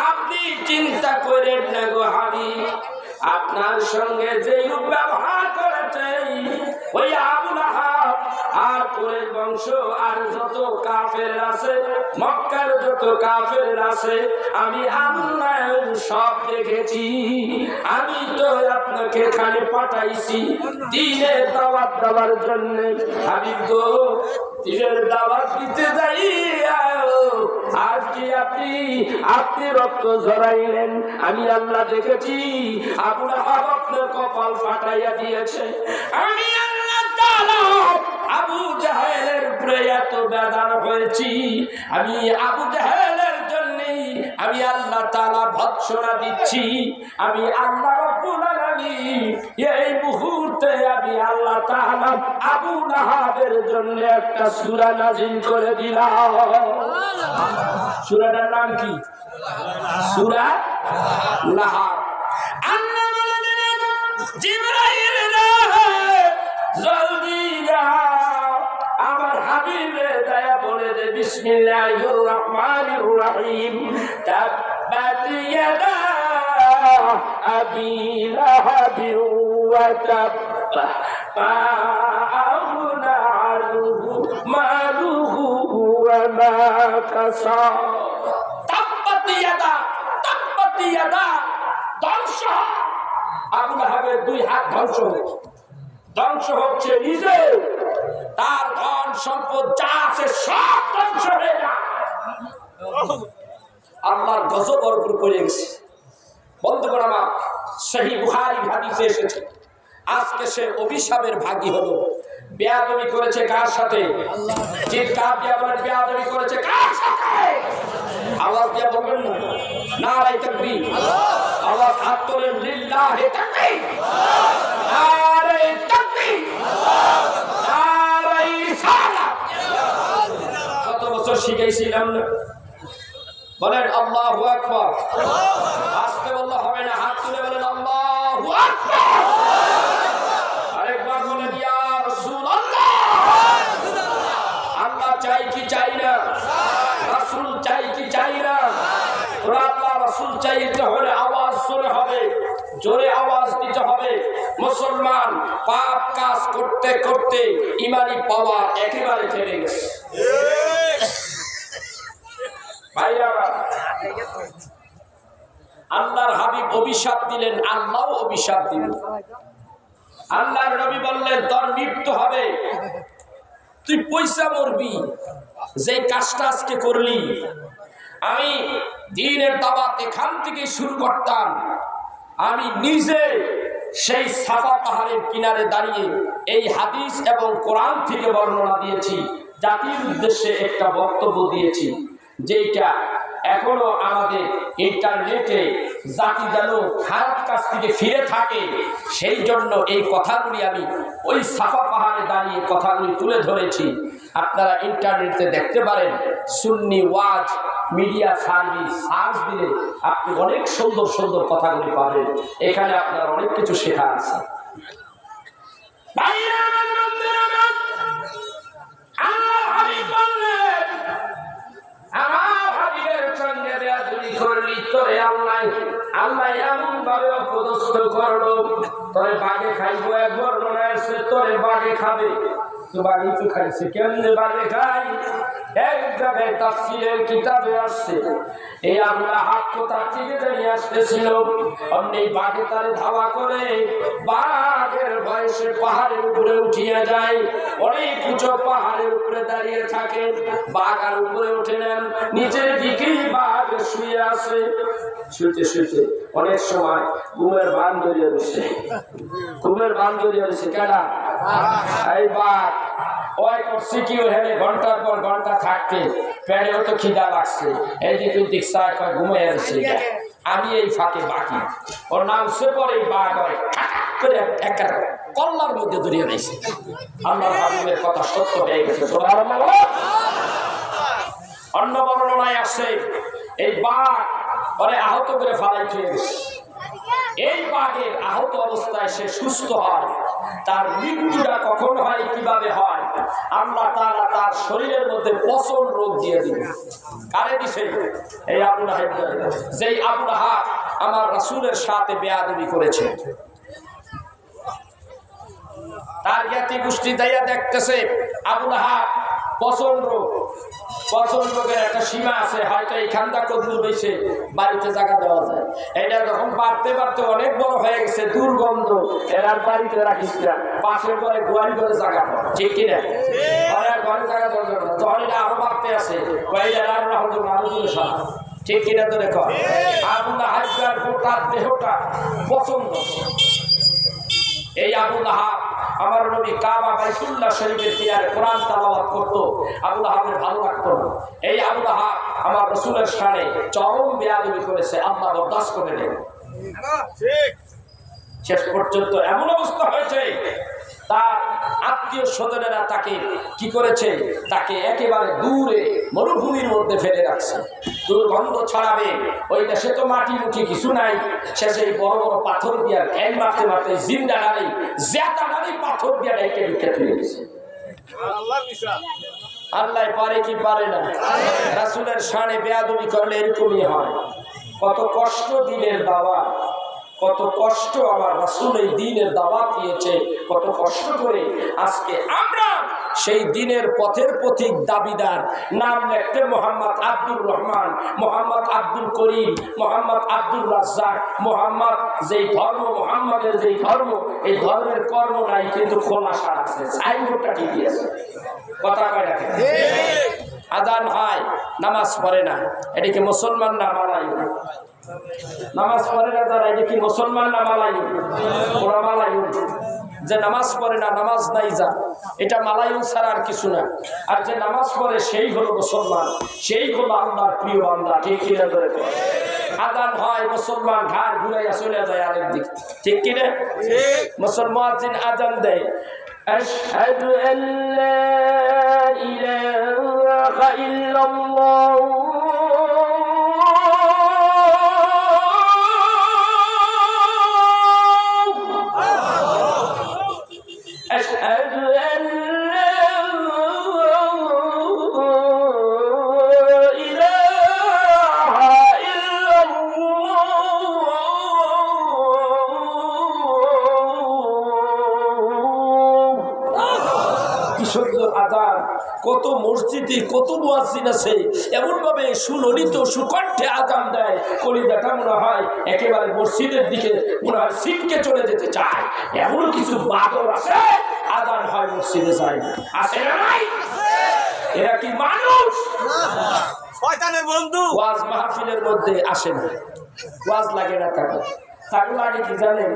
আপনি চিন্তা করেন না গো হাবিব, আপনার সঙ্গে যে ব্যবহার করেছে ওই আবু লাহাব আর কুরাইশ বংশ আর যত কাফের আছে মক্কার যত কাফের আছে আমি আল্লাহ সব দেখেছি। আমি তো আপনাকে এখানে পাঠাইছি দ্বীনের দাওয়াত দেওয়ার জন্য। হাবিব গো দ্বীনের দাওয়াত দিতে যাই আজকে আপনি রক্ত ঝরাইলেন আমি আল্লাহ দেখেছি। আবু লাহাব আপনার কপাল ফাটাইয়া দিয়েছে। আমি আল্লাহ তাআলা আবু জাহেলের উপরে এত বেদার হয়েছি। আমি আবু জাহেলের জন্য আমি আল্লাহ তাআলা ভৎসনা দিচ্ছি। আমি আল্লাহ রাব্বুল আলামিন এই মুহূর্তে আমি আল্লাহ তাআলা আবু লাহাবের জন্য একটা সূরা নাযিল করে দিলাম। সূরাটার নাম কি? সূরা লাহাব। আল্লাহ বলে দিলেন জিবরাইল রে জলদি যা আমার হাবিবে দয়া বলে দে বিসমিল্লাহির রহমানির রহিম তাব্বাত ইয়াদা আবি লাহাব ওয়া তাব্বা মা আগনা আনহু মালুহু ওয়া মা কাসাব। তাব্বাত ইয়াদা ধ্বংস। আবু লাহাবের দুই হাত ধ্বংস হয়েছে। ধ্বংস হচ্ছে নিজে, তার ধন সম্পদ যা আছে সব ধ্বংস হয়ে যায়। আল্লাহর গজব ওর উপর পড়ে গেছে। বন্ধুগণ আমার সহিহ বুখারীর হাদিসে এসেছে আজকে সে অভিশাপের ভাগী হলো। বেয়াদবি করেছে কার সাথে? চিৎকার দিয়ে বলেন বেয়াদবি করেছে কার সাথে? আওয়াজ দিয়ে বলবেন না নারায়ে তাকবীর। আওয়াজ হাত তোলেন লিল্লাহি তাকবীর। নারায়ে তাকবীর। নারায়ে সালাত। কত বছর শিখাইছিলাম না? বলেন আল্লাহু আকবার। আজকে বললে হবে না, হাত তুলে বলেন আল্লাহু আকবার। আরেকবার বলেন ইয়া রাসূলুল্লাহ। আল্লাহ চাই কি চাই না? রাসূল চাই কি চাই না? আল্লাহ রাসূল চাইতে হলে আওয়াজ জোরে হবে, জোরে আওয়াজ দিতে হবে। মুসলমান পাপ কাজ করতে করতে ইমানি পাওয়ার একেবারে থেমে গেছে। ভাইরা, আল্লাহর হাবিব অভিশাপ দিলেন, আল্লাহও অভিশাপ দিলেন। আল্লাহর নবী বললেন তোর মৃত্যু হবে, তুই পয়সা মরবি। যে কাজটা আজকে করলি, আমি দ্বীনের দাওয়াত এখান থেকে শুরু করতাম। আমি নিজে সেই সাফা পাহাড়ের কিনারে দাঁড়িয়ে এই হাদিস এবং কোরআন থেকে বর্ণনা দিয়েছি, জাতির উদ্দেশ্যে একটা বক্তব্য দিয়েছি, যেটা এখনো আমাদের ইন্টারনেটে জাতি যেন খারাপ কাজ থেকে ফিরে থাকে। সেই জন্য এই কথাগুলি আমি ওই সাফা পাহাড়ে দাঁড়িয়ে কথাগুলি তুলে ধরেছি। আপনারা ইন্টারনেটে দেখতে পারেন, সুন্নি ওয়াজ মিডিয়া সার্ভিস সার্চ দিলে আপনি অনেক সুন্দর সুন্দর কথাগুলি পাবেন। এখানে আপনার অনেক কিছু শেখা আছে। আল্লাহ এমন ভাবে অপদস্থ করলো, তোরে বাঘে খাইবো। এক বর্ণনা আছে তোরে বাঘে খাবে, তো বাঘে তো খাইছে। কেমনে বাঘে খাই? এক জায়গায় তাফসীরের কিতাবে আসছে, এই আল্লাহ হাত কোথা থেকে জানিয়ে আসতেছিল, অমনি বাঘে তারে ধাওয়া করে, বাঘের বয়সে পাহাড়ের উপরে উঠিয়া যায়। অনেক উঁচু পাহাড়ের উপরে দাঁড়িয়ে থাকে, বাঘ আর উপরে উঠে নেন, নিচের দিকেই বাঘ শুয়ে আছে। শুতে শুতে অনেক সময় ঘুমের বান ধরিয়ে রয়েছে, ঘুমের বান ধরিয়ে রয়েছে। কেনা এই বাঘ ওই করছে কি, ওখানে ঘন্টার পর ঘন্টা থাকতে পেটেও তো খিদা লাগছে, এই যে তুই দীক্ষা ঘুমিয়ে আসছে। আমি এই ফাঁকে বাকি ওর নাম সে পরে বাঘ হয় করে একটা কল্লার মধ্যে ধরিয়ে রয়েছে। আল্লাহর হাবিবের কথা সত্য হয়ে গেছে। অন্য বর্ণনায় আসে এই বাঘ পরে আহত করে ফালাই খেয়ে গেছে। এই বাঘের আহত অবস্থায় সে সুস্থ হয়। তার মৃত্যুটা কখন হয়, কিভাবে হয়? আল্লাহ তাআলা তার শরীরের মধ্যে পচন রোগ দিয়ে দিবে। কারে দিছে? এই আবু লাহাব। যেই আবু লাহাব আমার রাসূলের সাথে বেয়াদবি করেছে, তার জ্ঞাতি গোষ্ঠী দাইয়া দেখতেছে আবু লাহাব পচন রোগ। পচন রোগের একটা সীমা আছে, হয়তো এইখানটা কদ্দুর হয়েছে, বাড়িতে জায়গা দেওয়া যায়। এটা যখন বাড়তে বাড়তে অনেক বড় হয়ে গেছে, দুর্গন্ধ, এর আর বাড়িতে রাখিস না, পাশের ঘরে গোয়ালি করে জায়গা, ঠিক কিনা? ঘরে জায়গা দেওয়া যাবে না। যখন এটা আরো বাড়তে আছে, ঠিক কিনা? তো দেখো আবু লাহাবের গোটা দেহটা পছন্দ। এই আবু লাহাব আমার নবী কাবা বাইতুল্লাহ শরীফের কিনারে কোরআন তেলাওয়াত করত, আবু লাহাবের ভালো লাগতো না। এই আবু লাহাব আমার রাসূলের শানে চরম বেয়াদবি করেছে, আল্লাহ বরদাস্ত করে নেন। শেষ পর্যন্ত এমন অবস্থা হয়েছে, তার আত্মীয় স্বজনেরা তাকে কি করেছে, তাকে একেবারে দূরে মরুভূমির মধ্যে ফেলে রাখছে। দুর্গন্ধ ছড়াবে, ওই দেশে তো মাটি মুটি কিছু নাই। শেষে বড় বড় পাথর দিয়া ধ্যান মারতে মারতে জিন্দা নারী জেতা নারী পাথর দিয়া ডাইকে ঢুকে ফেলে গেছে। আল্লাহ পারে কি পারে না? রাসূলের শানে বেয়াদবি করলে এরকমই হয়। কত কষ্ট দিনের দাওয়াত, কত কষ্ট আমার রাসূল এই দ্বীনের দাওয়াত দিয়েছে, কত কষ্ট করে আজকে আমরা সেই দ্বীনের পথের পথিক দাবিদার। নাম লিখতে মোহাম্মদ আব্দুর রহমান, মোহাম্মদ আব্দুল করিম, মোহাম্মদ আব্দুল রাজ্জাক, মোহাম্মদ যেই ধর্ম, মোহাম্মদের যেই ধর্ম, এই ধর্মের কর্ম নাই, কিন্তু খোলাসা আছে, সাইনবোর্ডটা ঠিকই আছে। কথা কয় না? আজান হয়, নামাজ পড়ে না, এটা কি মুসলমান না মালায়ু? নামাজ পড়ে না যারা, এটা কি মুসলমান না মালায়ু? ওরা মালায়ু। যে নামাজ পড়ে না, নামাজ নাই যা, এটা মালায়ু ছাড়া আর কিছু না। আর যে নামাজ পড়ে সেই হলো মুসলমান, সেই হলো আল্লাহর প্রিয় বান্দা। ঠিক কিনা? আজান হয়, মুসলমান ঘাড় ঘুরাইয়া চলে যায় আরেক দিক, ঠিক কিনা? মুসলমান আজান দেয়, আশহাদু আল্লা ইলাহা ইল্লাল্লাহ সুন্দর আজান, কত মসজিদে কত মুয়াজ্জিন আছে এমন ভাবে সুললিত সুকণ্ঠে আজান দেয়, কলিজাটা মনে হয় একেবারে মসজিদের দিকে মনে হয় সিটকে চলে যেতে চায়। এমন কিছু বাদর আছে আজান হয় মসজিদে যায় না, আছে না নাই? এরা কি মানুষ? শয়তানের বন্ধু। ওয়াজ মাহফিলের মধ্যে আসে না, ওয়াজ লাগে না তাকে। তাকে লাগে কি জানেন?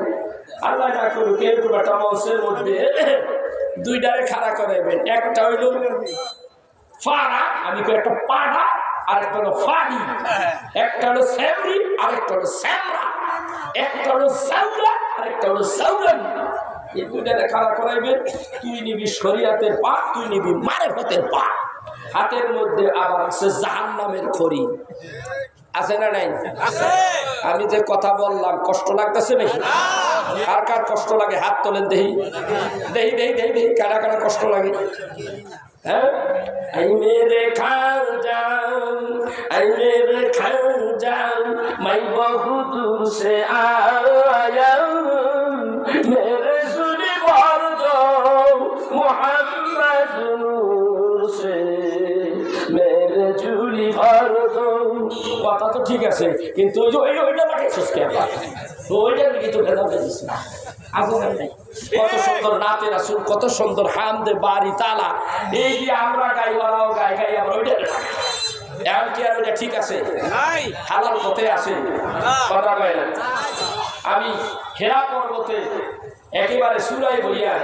আল্লাহ না করুক এরকম একটা মঞ্চের মধ্যে দুইটারে খাড়া করাবেন, একটা হইল ফাড়া, আমি কই একটা পাড়া, আর একটা হলো ফাড়ি, একটা হলো সেমরি আর একটা হলো স্যামরা, একটা হলো সাউরা আর একটা হলো সাউরানি। এই দুইটারে খাড়া করাইবেন, তুই নিবি শরিয়াতের পাঠ, তুই নিবি মারেফতের পাঠ। হাতের মধ্যে আবার আছে জাহান্নামের খড়ি, আছে না নাই? আমি যে কথা বললাম কষ্ট লাগতেছে নাকি? কার কার কষ্ট লাগে হাত তোলেন, দেহি দেহি দেহি দেহি দেহি কারা কারা কষ্ট লাগে? হ্যাঁ, আই মেরে খাজান, আই মেরে খাজান, मैं बहुत दूर से आया, मेरे सुनी भर दो मोहम्मद नूर से, मेरे झूली भर दो। কথা তো ঠিক আছে, কিন্তু ওইটা লাগাইছিস কেন? ওইটা কিন্তু ভেদা পেয়েছিস না। কত সুন্দর নাতে রাসূল, কত সুন্দর হামদে বাড়ি তালা, এই যে আমরা গাই, ওরাও গাই, গাই আমরা ওইটা এখন কি আর ওইটা ঠিক আছে? হালাল পথে আছে কথা কয় না। আমি হেরা পর্বতে একেবারে সুরাই বইয়া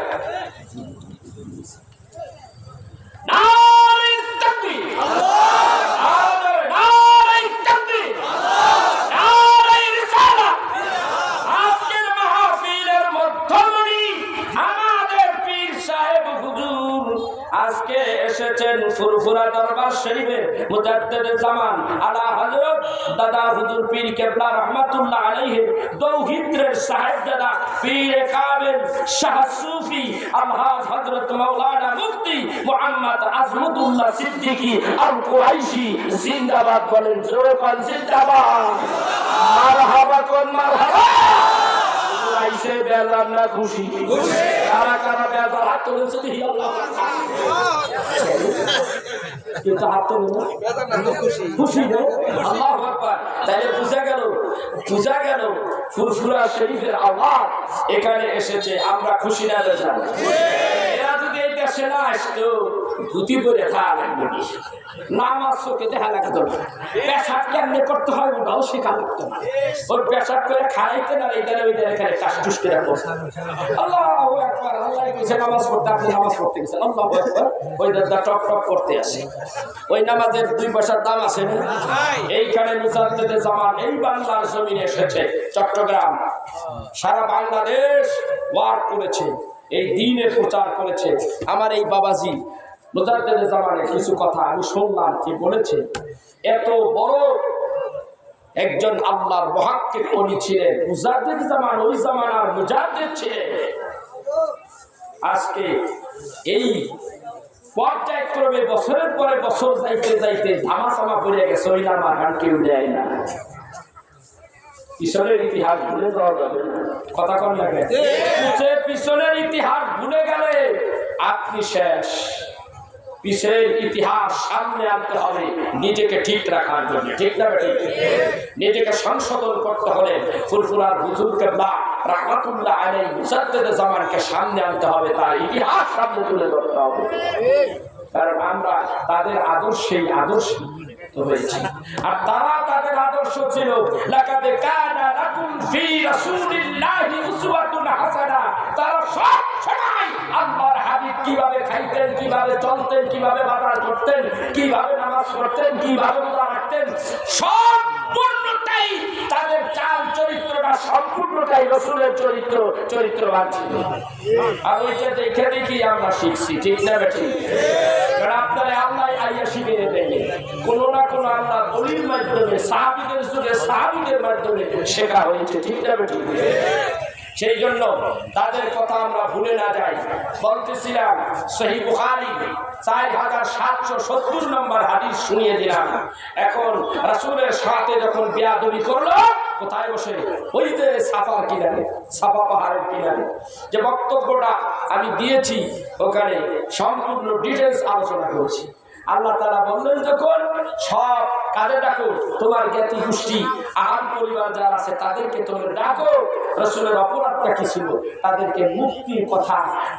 আজকে এসেছেন ফুরফুরা দরবার শরীফের মুজাদ্দিদে জামান আলা হযরত দাদা হুজুর পীর কেবলা রাহমাতুল্লাহ আলাইহি দৌহিত্রের সাহেবজাদা পীর কামেল শাহ সুফি আলহাজ হযরত মাওলানা মুফতি মুহাম্মদ আজমতুল্লাহ সিদ্দিকী আল কুরাইশি জিন্দাবাদ বলেন, জোরে বলেন জিন্দাবাদ, মারহাবা কোন মারহাবা। আইসে বেলার না খুশি, কারা কারা বেজার হাত তুলেছে দেখি আল্লাহ, কিন্তু হাত তুলে খুশি নেই। আল্লাহু আকবার। তাহলে বুঝা গেল ফুরফুরা শরীফের আওয়াজ এখানে এসেছে, আমরা খুশি না বেজার? এরা যদি এই দেশে না আসতো ধুতি পরে থাকা লাগবে, নামাজ চোখে দেখা লাগতো না, পেশাব কেমনে করতে হয় ওটাও শেখা লাগতো না, ওর পেশাব করে খাইতে না এইখানে ওইখানে এখানে কাজ করে আল্লাহু আকবার। আল্লাহ কইছে নামাজ পড়তে, আপনি নামাজ পড়তে গেছেন, আল্লাহু আকবার, ওই দাদা টপ টপ করতে আসে, ওই নামাজের 2 পয়সার দাম আছে না? এইখানে মুজাদ্দিদে জামান এই বাংলার জমিনে এসেছে, চট্টগ্রাম সারা বাংলাদেশ ওয়ার করেছে, এই দ্বীনের প্রচার করেছে। আমার এই বাবাজি মুজাদ্দিদে জামানের কিছু কথা আমি শুনলাম, কি বলেছে, এত বড় একজন আল্লাহর মুহাক্কিক উনি ছিলেন, মুজাদ্দিদ জামান ওই জামানার মুজাদ্দিদ ছিলেন। আজকে এই পর্যায়ক্রমে বছরের পরে বছর যাইতে যাইতে ধামাচামা পড়ে গেছে, ওই নাম আর কেউ দেয় না। পিছনের ইতিহাস ভুলে যাওয়া যাবে না, কথা কম লাগে। পিছনের ইতিহাস ভুলে গেলে আপনি শেষ। পিছের ইতিহাস সামনে আনতে হবে নিজেকে ঠিক রাখার জন্য, ঠিক না ঠিক? নিজেকে সংশোধন করতে হলে ফুরফুরার হুজুর কেবলা রাহমাতুল্লাহ আলাইহি মুজাদ্দিদে জামানকে সামনে আনতে হবে, তার ইতিহাস সামনে তুলে ধরতে হবে। কারণ আমরা তাদের আদর্শেই আদর্শিত হয়েছি, আর তারা তাদের আদর্শ ছিল লাকাদ কানা লাকুম ফি রাসূলিল্লাহি উসওয়াতুন হাসানাহ। তারা সব সময় আল্লাহর হাবিব কিভাবে খাইতেন, কিভাবে চলতেন, কিভাবে বাজার করতেন, কিভাবে নামাজ পড়তেন, কিভাবে রোজা রাখতেন, সম্পূর্ণটাই তাদের চাল চরিত্রটা সম্পূর্ণটাই রাসূলের চরিত্রবান ছিল। আর ওইটা দেখে দেখি আমরা শিখছি, ঠিক না বেঠিক? কারণ আপনারা আল্লাহ আইয়া শিখে দেয়নি, কোনো না কোনো আল্লাহ দলিল মাধ্যমে সাহাবীদের যুগে সাহাবীদের মাধ্যমে শেখা হয়েছে, ঠিক না বেঠিক? সেই জন্য তাদের কথা আমরা ভুলে না যাই। বলতেছিলাম সহিহ বুখারী 4770 নম্বর হাদিস শুনিয়ে দিলাম। এখন রাসূলের সাথে যখন বেয়াদবি করলো কোথায় বসে? ওই যে সাফার কিনারে, সাফা পাহাড়ের কিনারে যে বক্তব্যটা আমি দিয়েছি ওখানে সম্পূর্ণ ডিটেলস আলোচনা করেছি। আল্লাহ তাআলা বললেন যখন সব কাজে ডাকো, তোমার জ্ঞাতি গোষ্ঠী আহার পরিবার যারা আছে তাদেরকে তোমরা ডাকো। রাসূলের অপরাধটা কি ছিল? তাদেরকে মুক্তির কথা,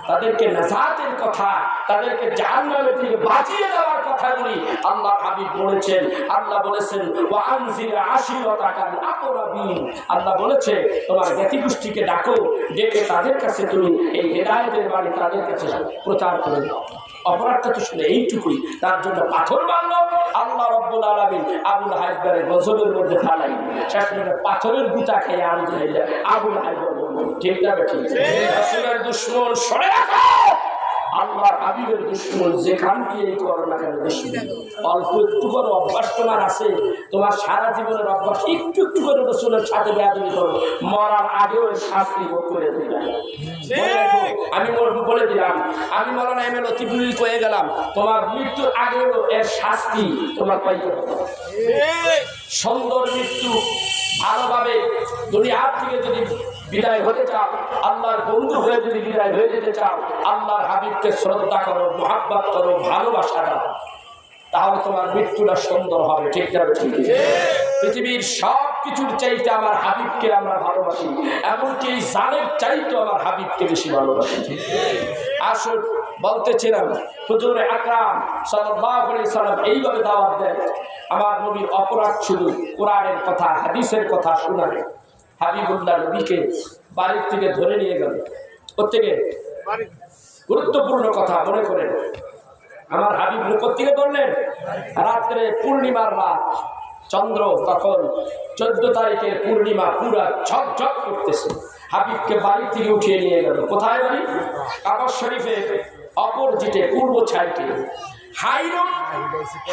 তাদেরকে নাজাতের কথা, তাদেরকে জাহান্নাম থেকে বাঁচিয়ে দেওয়ার কথাগুলি আল্লাহ হাবিব বলেছেন। আল্লাহ বলেছেন ওয়া আনজির আশিরাতাকাল আকরাবিন। আল্লাহ বলেছে তোমার জ্ঞাতি গোষ্ঠীকে ডাকো, ডেকে তাদের কাছে তুমি এই হেদায়েতের বাণী তাদের কাছে প্রচার করে দাও। অপরাধটা তো শুনে এইটুকুই, তার জন্য পাথর মারল আল্লাহ রাব্বুল আলামিন আবুল হাইবের গজবের মধ্যে ফালাই, শেষ করে পাথরের গুতা খেয়ে আবুল হাইবের বলল ঠিক না ঠিক? রাসূলের দুশমন সরে রাখো, আল্লাহর হাবিবের দুশমন যেখান দিয়ে করো না কেন দুশমন। অল্প একটু করে অভ্যাস তোমার আছে, তোমার সারা জীবনের অভ্যাস একটু একটু করে রাসূলের সাথে বেয়াদবি করো, মরার আগেও শাস্তি ভোগ করে দিবে। আমি বলে দিলাম, আমি মাওলানা এমএল অতিবুল কয়ে গেলাম, তোমার মৃত্যুর আগেও এর শাস্তি তোমার পাইতে হবে। সুন্দর মৃত্যু, ভালোভাবে দুনিয়ার থেকে যদি বিদায় হতে চাও, আল্লাহর বন্ধু হয়ে যদি বিদায় হয়ে যেতে চাও, আল্লাহর হাবিবকে শ্রদ্ধা করো, মহাব্বত করো, ভালোবাসা দাও, তাহলে তোমার মৃত্যুটা সুন্দর হবে। ঠিক না ঠিক? পৃথিবীর সব কিছুর চাইতে আমার হাবিবকে আমরা ভালোবাসি, এমনকি এই জানের চাইতে আমার হাবিবকে বেশি ভালোবাসি। আসল বলতেছিলাম হুজুর আকরাম সাল্লাল্লাহু আলাইহি সাল্লাম এইভাবে দাওয়াত দেন। আমার নবীর অপরাধ শুধু কোরআনের কথা, হাদিসের কথা শোনাবে। হাবিবুল্লাহ নবীকে বাড়ির থেকে ধরে নিয়ে গেল, প্রত্যেকে গুরুত্বপূর্ণ কথা মনে করেন। আমার হাবিব কোত্থেকে ধরলেন? রাত্রে পূর্ণিমার রাত, চন্দ্র তখন 14 তারিখের পূর্ণিমা, পুরা ঝকঝক করতেছে। হাবিবকে বাড়ি থেকে উঠিয়ে নিয়ে গেল। কোথায় বাড়ি? কাবা শরীফের অপোজিটে, পূর্ব সাইডে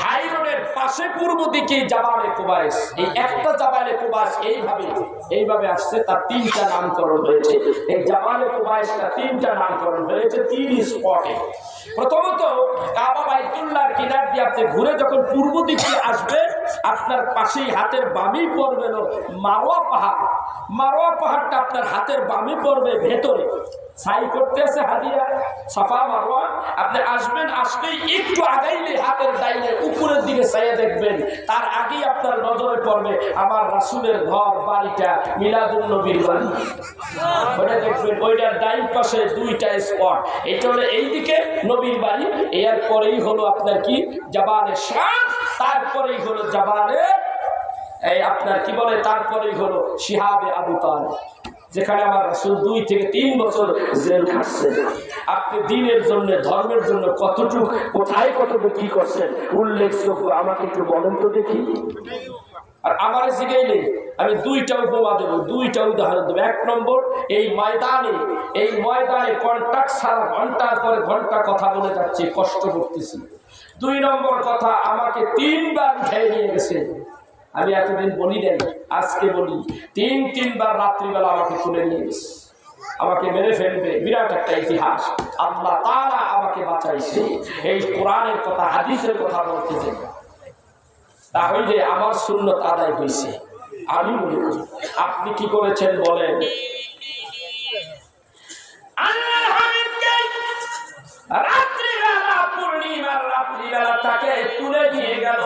হাই রোডের পাশে পূর্ব দিকে জাবালে কুবাইস। এই একটা জাবালে কুবাইস এইভাবে আসছে, তার 3টা নামকরণ হয়েছে। এই জাবালে কুবাইসটা 3টা নামকরণ হয়েছে 3 স্পটে। প্রথমত কাবা বাইতুল্লাহর কিনার দিয়ে আপনি ঘুরে যখন পূর্ব দিকে আসবেন, আপনার পাশেই হাতের বামেই পড়বে মারওয়া পাহাড়। মারওয়া পাহাড়টা আপনার হাতের বামে পড়বে ভেতরে, সাই করতেছে হাদিয়া সাফা মারওয়া। আপনি আসবেন, আসলেই একটু আগাইলে হাতের ডাইনে উপরের দিকে চাইয়ে দেখবেন, তার আগেই আপনার নজরে পড়বে আমার রাসূলের ঘর, বাড়িটা মিলাদুন নবীর বাড়ি। ওটা দেখবেন, ওইটার ডাইন পাশে 2টা স্পট। এটা হলো এইদিকে নবীর বাড়ি, এরপরেই হলো আপনার কি জাবালে শাম, তারপরেই হলো জাবালে এই আপনার কি বলে, তারপরেই হলো শিহাবে আবু তালেব, যেখানে আমার রাসূল 2 থেকে 3 বছর জেল খাটছেন। আপনি দিনের জন্য, ধর্মের জন্য কতটুকু, কোথায় কতটুকু কি করছেন উল্লেখযোগ্য আমাকে একটু বলেন তো দেখি। আর আমার জিগাইলে আমি 2টা উপমা দেবো, 2টা উদাহরণ দেবো। 1 নম্বর, এই ময়দানে কন্ট্যাক্ট ছাড়া ঘন্টার পরে ঘন্টা কথা বলে যাচ্ছি, কষ্ট করতেছি। 2 নম্বর কথা, আমাকে 3 বার উঠে নিয়ে গেছে। আমি এতদিন বলি নাই, আজকে বলি, 3 বার রাত্রিবেলা আমাকে তুলে নিয়ে গেছে, আমাকে মেরে ফেলবে। বিরাট একটা ইতিহাস। আল্লাহ তাআলা আমাকে বাঁচাইছে। এই কোরআনের কথা, হাদিসের কথা বলতেছে, তাহলে আমার সুন্নত আদায় হয়েছে। আমি মনে করি আপনি কি করেছেন বলেন? পূর্ণিমার রাত্রিবেলা তাকে তুলে নিয়ে গেল।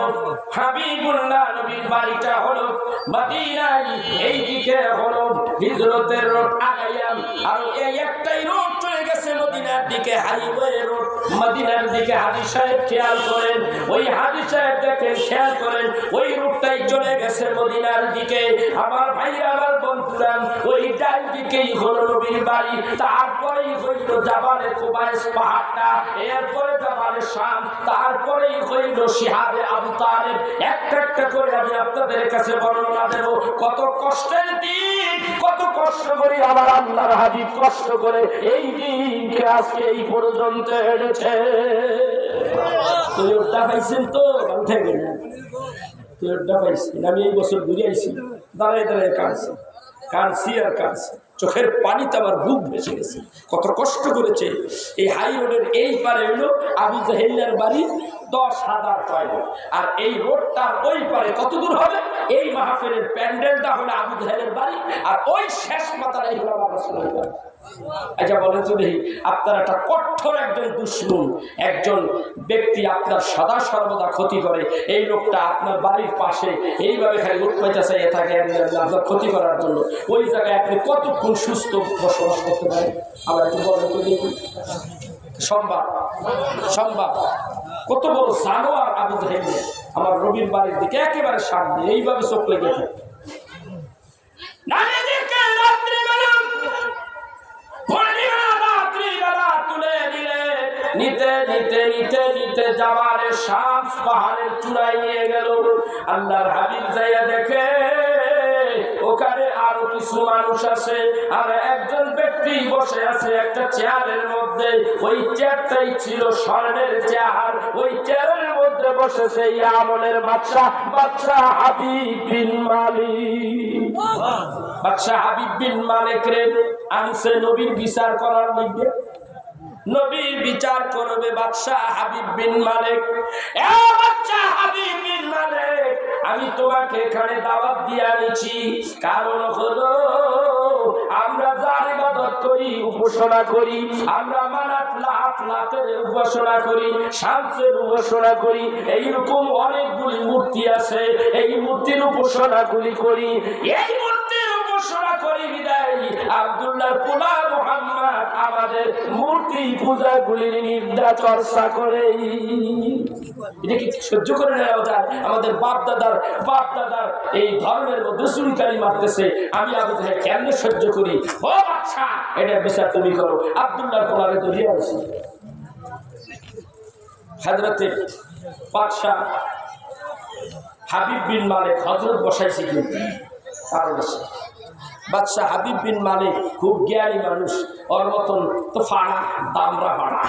হাবিবুল্লাহ নবীর বাড়িটা হলো মদিনায়, এই দিকে হলো হিজরতের রোড আগাইয়াম, আর এই একটাই রোড চলে গেছে মদিনার দিকে, হাইওয়ে রোড মদিনার দিকে। হাজী সাহেব খেয়াল করেন, ওই হাজী সাহেব দেখেন, খেয়াল করেন, ওই রোডটাই চলে গেছে মদিনার দিকে। আমার ভাই, আমার বন্ধুরা, ওই ডান দিকেই হলো নবীর বাড়ি, তারপরেই হইল জাবালে কুবাইস পাহাড়টা, এরপরে জাবালে শাম, তারপরেই হইল শিহাবে আবু তালেব। একটা একটা করে আমি আপনাদের কাছে বর্ণনা দেব। কত কষ্টের দিন, কত কষ্ট করে আমার আল্লাহর হাবিব কষ্ট করে এই দিনকে আজকে এই পর্যন্ত এনেছে। তোরটা পাইছেন তো? উঠে গেলেন, তোরটা পাইছেন। আমি এই বছর ঘুরে আইছি, দাঁড়ায় দাঁড়ায় কাঁদছি আর কাঁদছি, চোখের পানিতে আমার বুক ভেসে গেছে। কত কষ্ট করেছে। এই হাই রোডের এই পারে হইল আবু জাহেলের বাড়ি, 10,000 টয়লেট। আর এই রোডটার ওই পারে কত দূর হবে? এই মাহফিলের প্যান্ডেলটা হলো আবু জাহেলের বাড়ি, আর ওই শেষ মাথাটাই হলো আমার রাসূলের বাড়ি। আচ্ছা বলেন তো দেখি, আপনার একটা কঠোর একজন দুশমন, একজন ব্যক্তি আপনার সদা সর্বদা ক্ষতি করে, এই লোকটা আপনার বাড়ির পাশে এইভাবে খালি উৎপাইতে চাইয়ে থাকে আপনার ক্ষতি করার জন্য, ওই জায়গায় আপনি কতক্ষণ সুস্থ বসবাস করতে পারেন? আবার একটু বলেন তো দেখি। সম্ভব? সম্ভব? কত বড় জানোয়ার আবু জাহেল! আমার রবির বাড়ির দিকে একেবারে সামনে এইভাবে চোখ লেগে থাকে। নিতে নিতে নিতে নিতে জামারে শামস পাহাড়ের চূড়ায় নিয়ে গেল। আল্লাহর হাবিব যাইয়া দেখে ওখানে আরো কিছু মানুষ আছে, আর একজন ব্যক্তি বসে আছে একটা চেয়ারের মধ্যে। ওই চেয়ারটাই ছিল স্বর্ণের চেয়ার। ওই চেয়ারের মধ্যে বসেছে ইয়ামনের বাদশা হাবিব বিন মালিক। বাদশা হাবিব বিন মালিক রে আনছে নবীর বিচার করার নির্দেশ। নবীর বিচার করবে বাদশা হাবিব বিন মালিক। এ বাদশা হাবিব বিন মালিক, আমি তোমাকে এখানে দাওয়াত দিয়ে আনিছি, কারণ হলো আমরা যার ইবাদত করি, উপাসনা করি, আমরা মানাত লাতের উপাসনা করি, শামসের উপাসনা করি, এইরকম অনেকগুলি মূর্তি আছে, এই মূর্তির উপাসনাগুলি করি। এই মূর্তির উপাসনা করি বিদায় আব্দুল্লাহর পোলা মুহাম্মদ আমাদের মূর্তি পূজাগুলির নিন্দা চর্চা করে। এটা কি সহ্য করে নেওয়া যায়? আমাদের বাপ দাদার এই ধর্মের মধ্যে চুলকানি মারতেছে, আমি আবু জাহেল কেমনে সহ্য করি? ও বাদশা, এটা বিচার তুমি করো। আব্দুল্লাহর পোলারে তো দিয়ে আসি হযরতে বাদশা হাবিব বিন মালিক হযরত বসাইছে, কিন্তু কারণ আছে। বাদশা হাবিব বিন মালিক খুব জ্ঞানী মানুষ, ওর মতন তো ফাড়া দামরা ফাড়া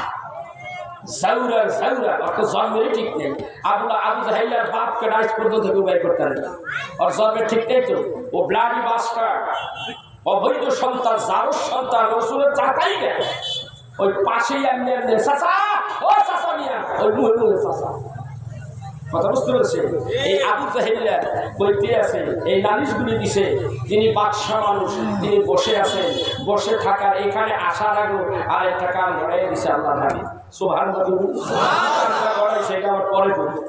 জাউরা অত জন্মেরই ঠিক নেই। আবু জাহেলের বাপকে ডাইস পর্যন্ত কেউ বের করতে পারে না, ওর জন্মের ঠিক নেই তো। ও ব্লাডি বাস্টার, অবৈধ সন্তান, জারুর সন্তান, রসুলের চাচাই গেল। ওই পাশেই এমনি এমনি চাচা, ও চাচা মিয়া, ওই মুহে চাচা। কথা বুঝতে পেরেছে? এই আবু জাহেল বইতে আছে, এই নালিশগুলি দিছে। তিনি বাদশা মানুষ, তিনি বসে আছেন, বসে থাকার এখানে আসার আগে আর একটা কাম ঘটাই দিছে আল্লাহ নবী। সুবহানাল্লাহ। সেটা আমার পরে করবো।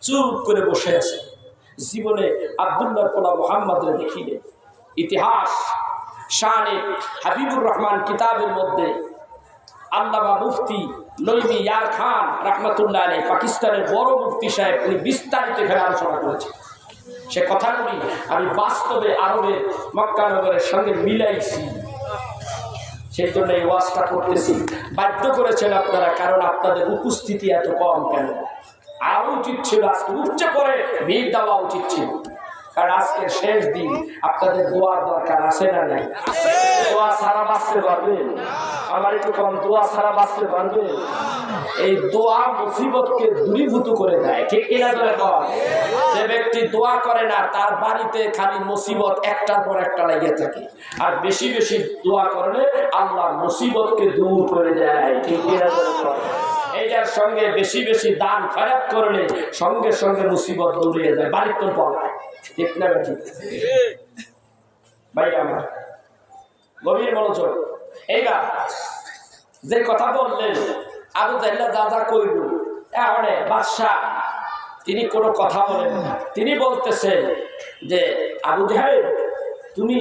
চুপ করে বসে আছে। জীবনে আব্দুল্লাহর পোলা মুহাম্মদের দেখিলে ইতিহাস শানে হাবিবুর রহমান কিতাবের মধ্যে আল্লামা মুফতি নইমি ইয়ার খান রাহমাতুল্লাহ আলাইহি, পাকিস্তানের বড় মুফতি সাহেব, উনি বিস্তারিত এখানে আলোচনা করেছেন। সে কথাগুলি আমি বাস্তবে আরবের মক্কা নগরের সঙ্গে মিলাইছি, সেই জন্য এই ওয়াজটা করতেছি। বাধ্য করেছেন আপনারা, কারণ আপনাদের উপস্থিতি এত কম কেন? আরো উচিত ছিল আজকে উচ্চে করে ভিড় দেওয়া উচিত ছিল, কারণ আজকে শেষ দিন। আপনাদের দোয়ার দরকার আছে না নাই? দোয়া ছাড়া বাঁচতে পারবেন? আমার একটু কম, দোয়া ছাড়া বাঁচতে পারবেন? এই দোয়া মুসিবতকে দূরীভূত করে দেয়, ঠিক কিনা করে কয়? যে ব্যক্তি দোয়া করে না, তার বাড়িতে খালি মুসিবত একটার পর একটা লেগে থাকে। আর বেশি বেশি দোয়া করলে আল্লাহ মুসিবতকে দূর করে দেয়, ঠিক কিনা করে কয়? এইটার সঙ্গে বেশি বেশি দান খয়রাত করলে সঙ্গে সঙ্গে মুসিবত দূরে যায়, বাড়ির তো পড়ায়, ঠিক না? ঠিক ভাই আমার গভীর মনোযোগ। এইবার যে কথা বললেন আবু জাহেল যা যা কইল, এখন বাদশা তিনি কোনো কথা বলেন না। তিনি বলতেছেন যে আবু জাহেল, তুমি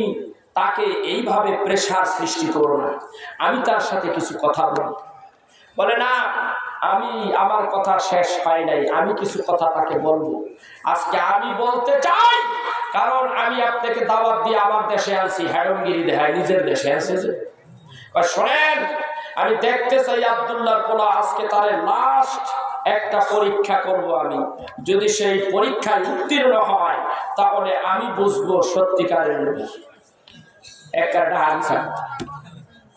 তাকে এইভাবে প্রেসার সৃষ্টি করো না, আমি তার সাথে কিছু কথা বলি। বলে না, আমি আমার কথা শেষ পাই নাই, আমি কিছু কথা তাকে বলবো। আজকে আমি বলতে চাই, কারণ আমি আপনাকে দাওয়াত দিয়ে আমার দেশে আনছি, হ্যাডমগিরি দেখায় নিজের দেশে আনছে। যে শোনেন, আমি দেখতে চাই আব্দুল্লাহর পোলা, আজকে তার লাস্ট একটা পরীক্ষা করব আমি। যদি সেই পরীক্ষায় উত্তীর্ণ হয়, তাহলে আমি বুঝবো সত্যিকারের নবী। একটা মিশা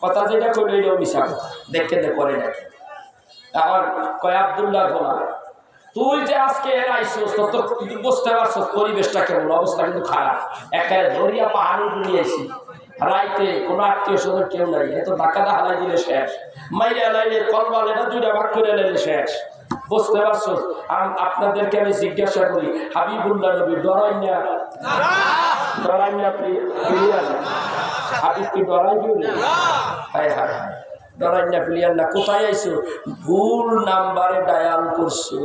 কথা যেটা করলো এটাও মিশা দেখতে করে নাকি। আমার কয় আব্দুল্লাহ বলা, তুই যে আজকে আইসোস তো বুঝতে পারছো পরিবেশটা কেমন, অবস্থা কিন্তু খারাপ। একটা দরিয়া পাহাড়ে নিয়েছি, রাইতে কোনো আত্মীয় স্বজন কেউ নাই, এত ধাক্কা হালাই দিলে শেষ, মাইরে লাইলে কলবা লেটা দুইটা ভাগ করে লাইলে শেষ। বুঝতে পারছো? আপনাদেরকে আমি জিজ্ঞাসা করি, হাবিবুল্লাহ নবী ডরাই না? ডরাই না প্রিয়ার? হাবিব কি ডরাই কেউ? হায় হায় হায়, ডরাই না প্রিয়ার না। কোথায় আইছো? ভুল নাম্বারে ডায়াল করছো।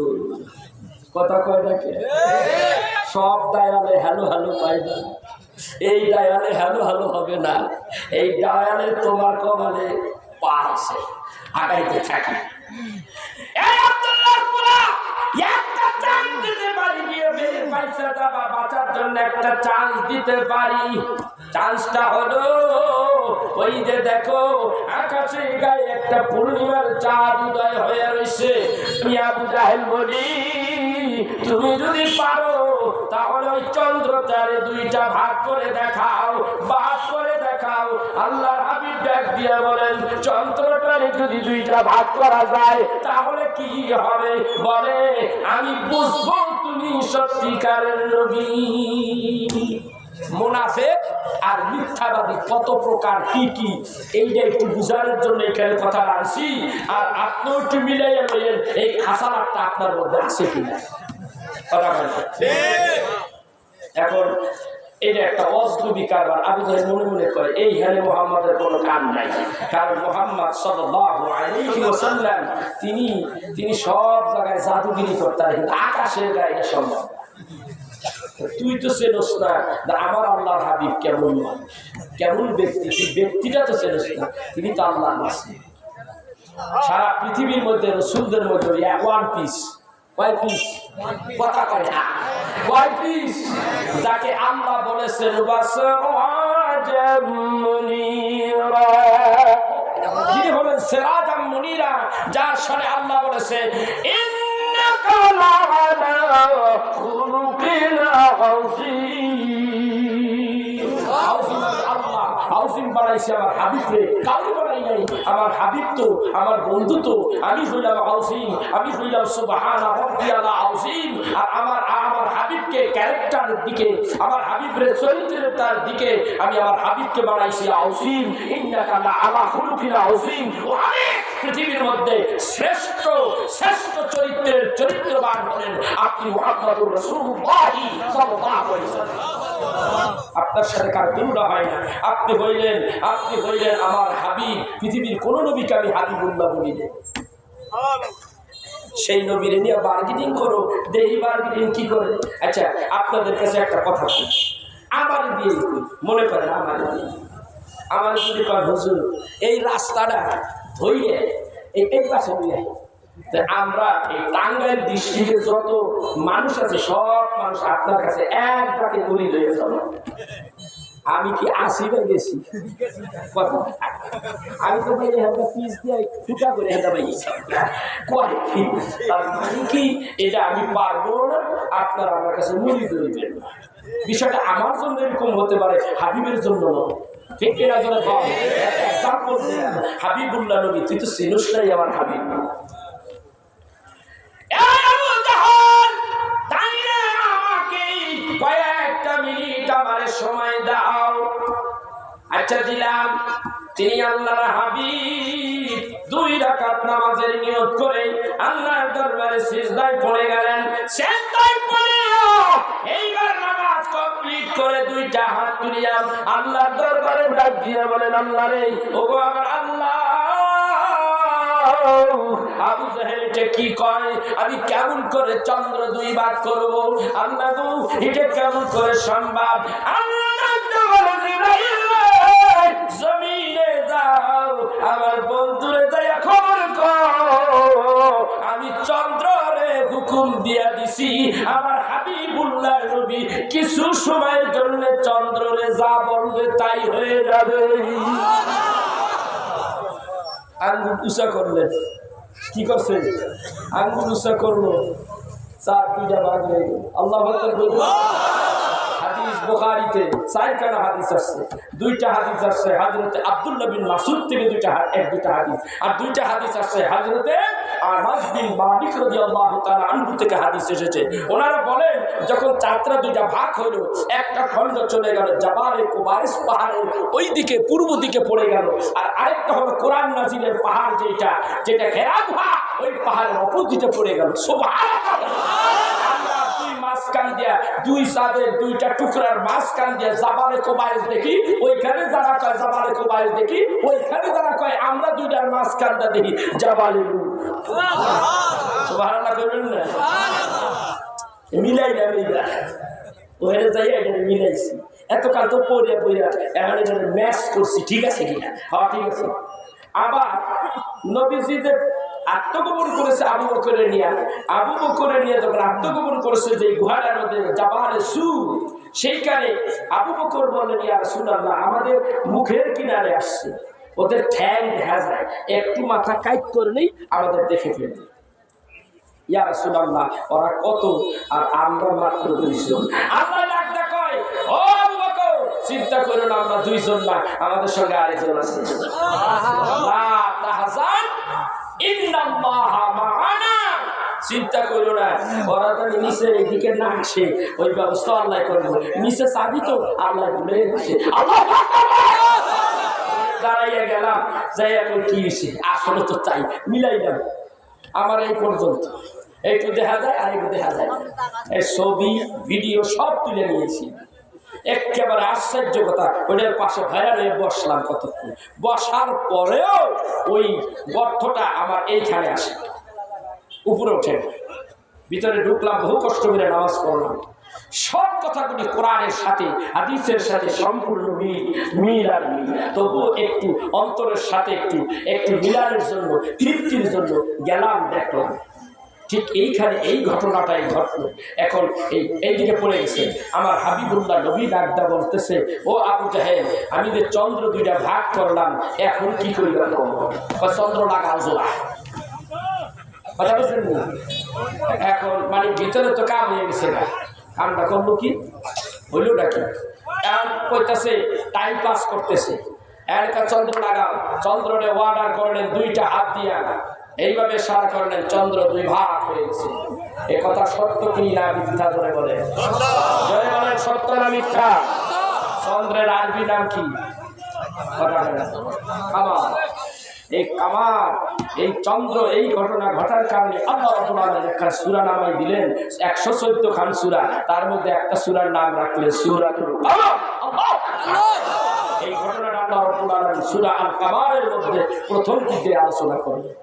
কথা কয় নাকি? সব ডায়ালে হ্যালো হ্যালো পাই না, এই ডায়ালে হ্যালো হ্যালো হবে না। এই ডায়ালে তোমার কপালে পা আছে, আগাইতে থাকে। একটা চান্স দিতে পারি, বাঁচার জন্য একটা চান্স দিতে পারি। চান্সটা হলো ওই যে দেখো আকাশে গায়ে একটা পূর্ণিমার চাঁদ উদয় হয়ে রয়েছে। আমি আবু জাহেল বলি, তুমি যদি পারো তাহলে ওই চন্দ্রটারে দুইটা ভাগ করে দেখাও, ভাগ করে দেখাও। আল্লাহর হাবিব ডাক দিয়ে বলেন, চন্দ্রটারে যদি দুইটা ভাগ করা যায় তাহলে কি হবে? বলে, আমি বুঝবো তুমি সত্যিকারের নবী। মুনাফিক আর মিথ্যাবাদী কত প্রকার, কি কি, এইটা একটু বুঝানোর জন্য এখানে কথা আনছি। আর আপনিও একটু মিলাইয়া বলেন এই খাসালাটা আপনার মধ্যে আছে কিনা। কথা বলেন। এখন এটা একটা অজনবী কারবার। আবু জাহেল মনে মনে করে এই হালে মুহাম্মাদের কোনো কাম নাই, কারণ মুহাম্মদ সাল্লাল্লাহু আলাইহি ওয়াসাল্লাম তিনি সব জায়গায় জাদুগিরি করতেন, কিন্তু আকাশের গায়ে এটা সম্ভব। তুই তো চেনস না আমার আল্লাহর হাবিব কেমন মানুষ, কেমন ব্যক্তি, তুই ব্যক্তিটা তো চেনস না, তিনি তো আল্লাহর রাসূল। সারা পৃথিবীর মধ্যে রাসূলদের মধ্যে ওয়ান পিস, কয় পিস? কথা কয় না, কয় পিস? যাকে আল্লাহ বলেছেন যিনি হলেন সিরাজাম মুনিরা, যার সাথে আল্লাহ বলেছে ইন্নাকা লাআলা খুলুকিন আযীম। আল্লাহ হাউজিং বানাইছে আমার হাবিবকে, কাউকে বানাই নাই। আমার হাবিব তো আমার বন্ধু, তো আমি হইলাম হাউজিং, আমি হইলাম সুবহানা রাব্বিয়াল আযীম। আর আমার হাবিবকে ক্যারেক্টারের দিকে, আমার হাবিবের চরিত্রের তার দিকে আমি আমার হাবিবকে বানাইছি আযীম। ইন্নাকা লাআলা খুলুকিন আযীম। পৃথিবীর মধ্যে শ্রেষ্ঠ চরিত্রের চরিত্রবান হলেন আপনি, মুহাম্মদুর রাসূলুল্লাহ সাল্লাল্লাহু আলাইহি ওয়াসাল্লাম। আপনার সাথে কার তুলনা হয় না। আপনি হইলেন আমার হাবিব। পৃথিবীর কোন নবীকে আমি হাবিবুল্লাহ বলি না। সেই নবীরে নিয়ে বার্গেনিং করো, দেহি বার্গেনিং কি করে? আচ্ছা, আপনাদের কাছে একটা কথা বলি, আমার দিয়ে মনে করেন আমার যদি কয় হুজুর এই রাস্তাটা ধইয়ে এই পাশে নিয়ে, আমরা এই টাঙ্গাইল ডিস্ট্রিক্টে যত মানুষ আছে সব মানুষ আপনার কাছে এক ডাকে মুড়ি হয়ে যাবে। আমি কি আসি বা গেছি? আমি তো ভাই একটা পিস দিয়ে ফুটা করে হেঁটে পাই কি এটা আমি পারবো না, আপনারা আমার কাছে মুড়ি ধরবেন। বিষয়টা আমার জন্য এরকম হতে পারে, হাবিবের জন্য নয়। ঠিক কিনা? জন্য হাবিবুল্লাহ নবী, তুই তো চিনিস নাই আমার হাবিব। কয়েকটা মিনিট আমার সময় দাও। আচ্ছা দিলাম। তিনি আল্লাহর হাবিব 2 রাকাত নামাজের নিয়ত করে আল্লাহর দরবারে সিজদায় পড়ে গেলেন। সিজদায় পড়ে এইবার নামাজ কমপ্লিট করে 2টা হাত তুলিয়া আল্লাহর দরবারে ডাক দিয়ে বলেন, আল্লাহ রে, ওগো আমার আল্লাহ, আবু জাহেল এটা কি কয়? আমি কেমন করে চন্দ্র 2 ভাগ করবো? আল্লাহ গো, এটা কেমন করে সম্ভব? জমিনে যাও, আমার বন্ধুরে যাইয়া খবর কর, আমি চন্দ্রে হুকুম দিয়া দিছি আমার হাবিবুল্লাহ নবী কিছু সময়ের জন্য চন্দ্রে যা বলবে তাই হয়ে যাবে। আঙ্গুল উঁচা করলেন, কি করছে? আঙ্গুল উঁচা করলো, 2টা ভাগ হয়ে গেল। আল্লাহু আকবার বলুন। হাদিস বুখারীতে 4খানা হাদিস আছে, 2টা হাদিস আছে হযরতে আব্দুল্লাহ বিন মাসউদ থেকে, 2টা হাদিস, আর 2টা হাদিস আছে হযরতে আনাস বিন মালিক রাদিয়াল্লাহু তাআলা আনহু থেকে হাদিস এসেছে, ওনারা বলেন যখন যাত্রা দুইটা ভাগ হলো, একটা খণ্ড চলে গেল জাবালে কুবাইস পাহাড়ের ওই দিকে পূর্ব দিকে পড়ে গেল, আর আরেকটা হলো কোরআন নাজিলের পাহাড় যেটা হেরাধা ওই পাহাড়ের অপোজিটে পড়ে গেল। সুবহানাল্লাহ। মাঝখান দিয়া দুই সাদের দুইটা টুকরার মাঝখান দিয়া জাবালে কুবাইস দেখি, ওইখানে যারা কয় জাবালে কুবাইস দেখি, ওইখানে যারা কয় আমরা দুইটার মাঝখানটা দেখি জাবালে নূর। সুবহানাল্লাহ বলবেন না? মিলাই না ওখানে যাই এটা মিলাইছি, এতকাল তো পড়িয়া এখন এটা ম্যাচ করছি, ঠিক আছে কিনা? হ্যাঁ ঠিক আছে। আবার নবীজিদের আত্মগোপন করেছে আবু বকরের নিয়ে যখন আত্মগোপন করেছে যে গুহাটার মধ্যে জাবালে সুর, সেইখানে আবু বকর বলেন ইয়া রাসূলুল্লাহ আমাদের মুখের কিনারে আসছে, ওদের ঠ্যাং দেখা যায়, একটু মাথা কাইট করে নেই আমাদের দেখে ফেলবে। ইয়া রাসূলুল্লাহ ওরা কত আর আমরা মাত্র 2 জন। আল্লাহ ডাকতে কয় ও আবু বকর চিন্তা করো না, আমরা 2 জন না, আমাদের সঙ্গে আরেকজন আছে। লা তাহজান ইন্নাল্লাহা মা'ানা, চিন্তা করো না, ওরা যদি নিচে এদিকে না আসে ওই ব্যবস্থা আল্লাহ করবে। নিচে চাবি তো আল্লাহ বলে দিচ্ছে। আল্লাহ দাঁড়াইয়া গেলাম, যাই এখন কি হয়েছে আসলে তো চাই মিলাইলাম। আমার এই পর্যন্ত একটু দেখা যায় আর একটু দেখা যায়, এই ছবি ভিডিও সব তুলে নিয়েছি। একেবারে আশ্চর্য কথা, ওইটার পাশে ভাইয়া নিয়ে বসলাম কতক্ষণ, বসার পরেও ওই গর্তটা আমার এইখানে আসে, উপরে ওঠে, ভিতরে ঢুকলাম, বহু কষ্ট করে নামাজ পড়লাম। সব কথাগুলি কোরআনের সাথে হাদিসের সাথে সম্পূর্ণ মিল আর মিল, তবুও একটু অন্তরের সাথে একটু মিলানের জন্য, তৃপ্তির জন্য গেলাম, দেখলাম। ঠিক এইখানে এই ঘটনাটাই ঘটলো। এখন এইদিকে পড়ে গেছে আমার হাবিবুল্লাহ নবী ডাকদা বলতেছে ও আবু জাহেল, আমি যে চন্দ্র 2টা ভাগ করলাম, এখন কি করিবা? চন্দ্র লাগাল জোড়া, কথা বলছেন না? এখন মানে ভিতরে তো কাম হয়ে গেছে না, কামটা করলো কি হইলোটা কি? কইতাছে টাইম পাস করতেছে, একটা চন্দ্র লাগাও, চন্দ্রনে অর্ডার করলেন 2টা হাত দিয়া এইভাবে সার করলেন, চন্দ্র 2 ভাগ হয়ে গেছে। এ কথা সত্য কি না মিথ্যা? ধরে বলেন, জয় বলেন, সত্য না মিথ্যা? চন্দ্রের আরবি নাম কি? কামার। এই কামার, এই চন্দ্র, এই ঘটনা ঘটার কারণে আল্লাহ রাব্বুল আলামিন একটা সূরা নামাই দিলেন, 114 খান সূরা, তার মধ্যে একটা সূরার নাম রাখলেন সূরাতুল কামার। এই ঘটনাটা আল্লাহ রাব্বুল আলামিন সূরা আল কামারের মধ্যে প্রথম দিকে আলোচনা করলেন।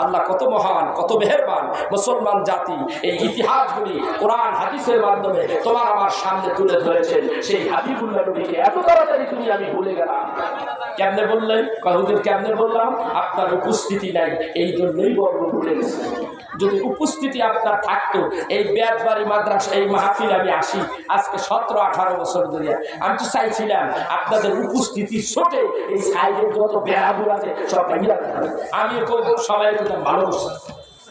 আল্লাহ কত মহান, কত মেহেরবান। মুসলমান জাতি এই ইতিহাসগুলি কোরআন হাদিসের মাধ্যমে তোমার আমার সামনে তুলে ধরেছেন। সেই হাবিবুল্লাহ নবীকে এত তাড়াতাড়ি তুমি আমি ভুলে গেলাম। কেমনে বললেন? হুজুর কেমনে বললাম? আপনার উপস্থিতি নাই, এই জন্যই বর্ণ ভুলে গেছে। যদি উপস্থিতি আপনার থাকতো, এই বেতবাড়ি মাদ্রাসা এই মাহফিল আমি আসি আজকে 17-18 বছর ধরে, আমি তো চাইছিলাম আপনাদের উপস্থিতি ছোটে এই সাইডের যত বেড়াগুলো আছে সব আমি সবাই ভালো করছি,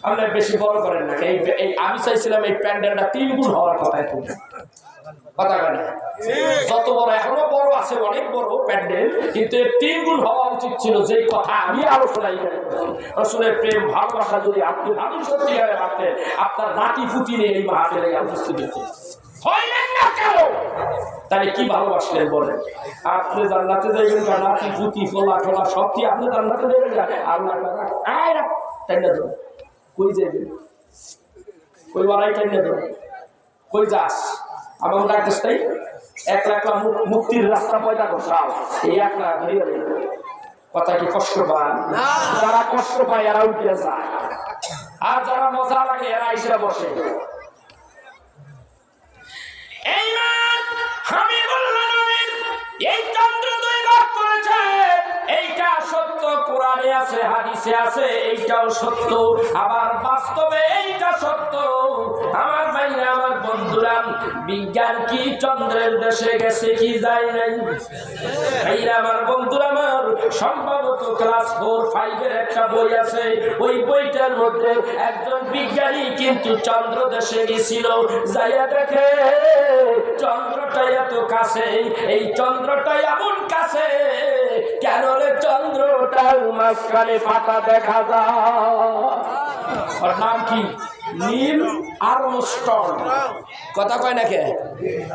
আপনার বেশি বড় করেন না। এই আমি চাইছিলাম এই প্যান্ডেলটা 3 গুণ হওয়ার কথা, কথা বলে যত বড়, এখনো বড় আছে, অনেক বড় প্যান্ডেল, কিন্তু 3 গুণ হওয়া উচিত ছিল। যেই কথা আমি আলোচনাই রসুলের প্রেম ভালোবাসা যদি আপনি ভাবি সত্যি ভাবতেন, আপনার নাতি পুতি নিয়ে এই মাহফিলে উপস্থিত হইলেন না কেন? তাহলে কি ভালোবাসলেন বলেন? আপনি জান্নাতে যাইবেন, নাতি পুতি ফোলা টোলা সব কি আপনি জান্নাতে যাবেন? আল্লাহ তাই না? কই যাইবেন? কই বাড়াই তাই না? কই যাস? আমার ডাকতেছ তাই 1 লাখ মুক্তির রাস্তা পয়দা করছাও, এই 1 লাখ ধরিয়ে কথা কি কষ্ট পান? যারা কষ্ট পায় এরা উঠে যায়, আর যারা মজা লাগে এরা এসে বসে। এই চন্দ্র 2 ভাগ করেছে, এইটা সত্য, কোরআনে আছে, হাদিসে আছে, এইটাও সত্য, আবার বাস্তবে এইটা সত্য। আমার ভাইরা, আমার বন্ধুরা, বিজ্ঞান কি চন্দ্রের দেশে গেছে কি যায় নাই? ভাইরা আমার, বন্ধুরা আমার, সম্ভবত ক্লাস 4-5 এর একটা বই আছে, ওই বইটার মধ্যে একজন বিজ্ঞানী কিন্তু চন্দ্র দেশে গেছিল, যাইয়া দেখে চন্দ্রটা এত কাছে, এই চন্দ্রটা এমন কাছে, কেন রে চন্দ্রটার মাঝখানে পাতা দেখা যায়। ওর নাম কি? Neil Armstrong. কথা কয় না কে?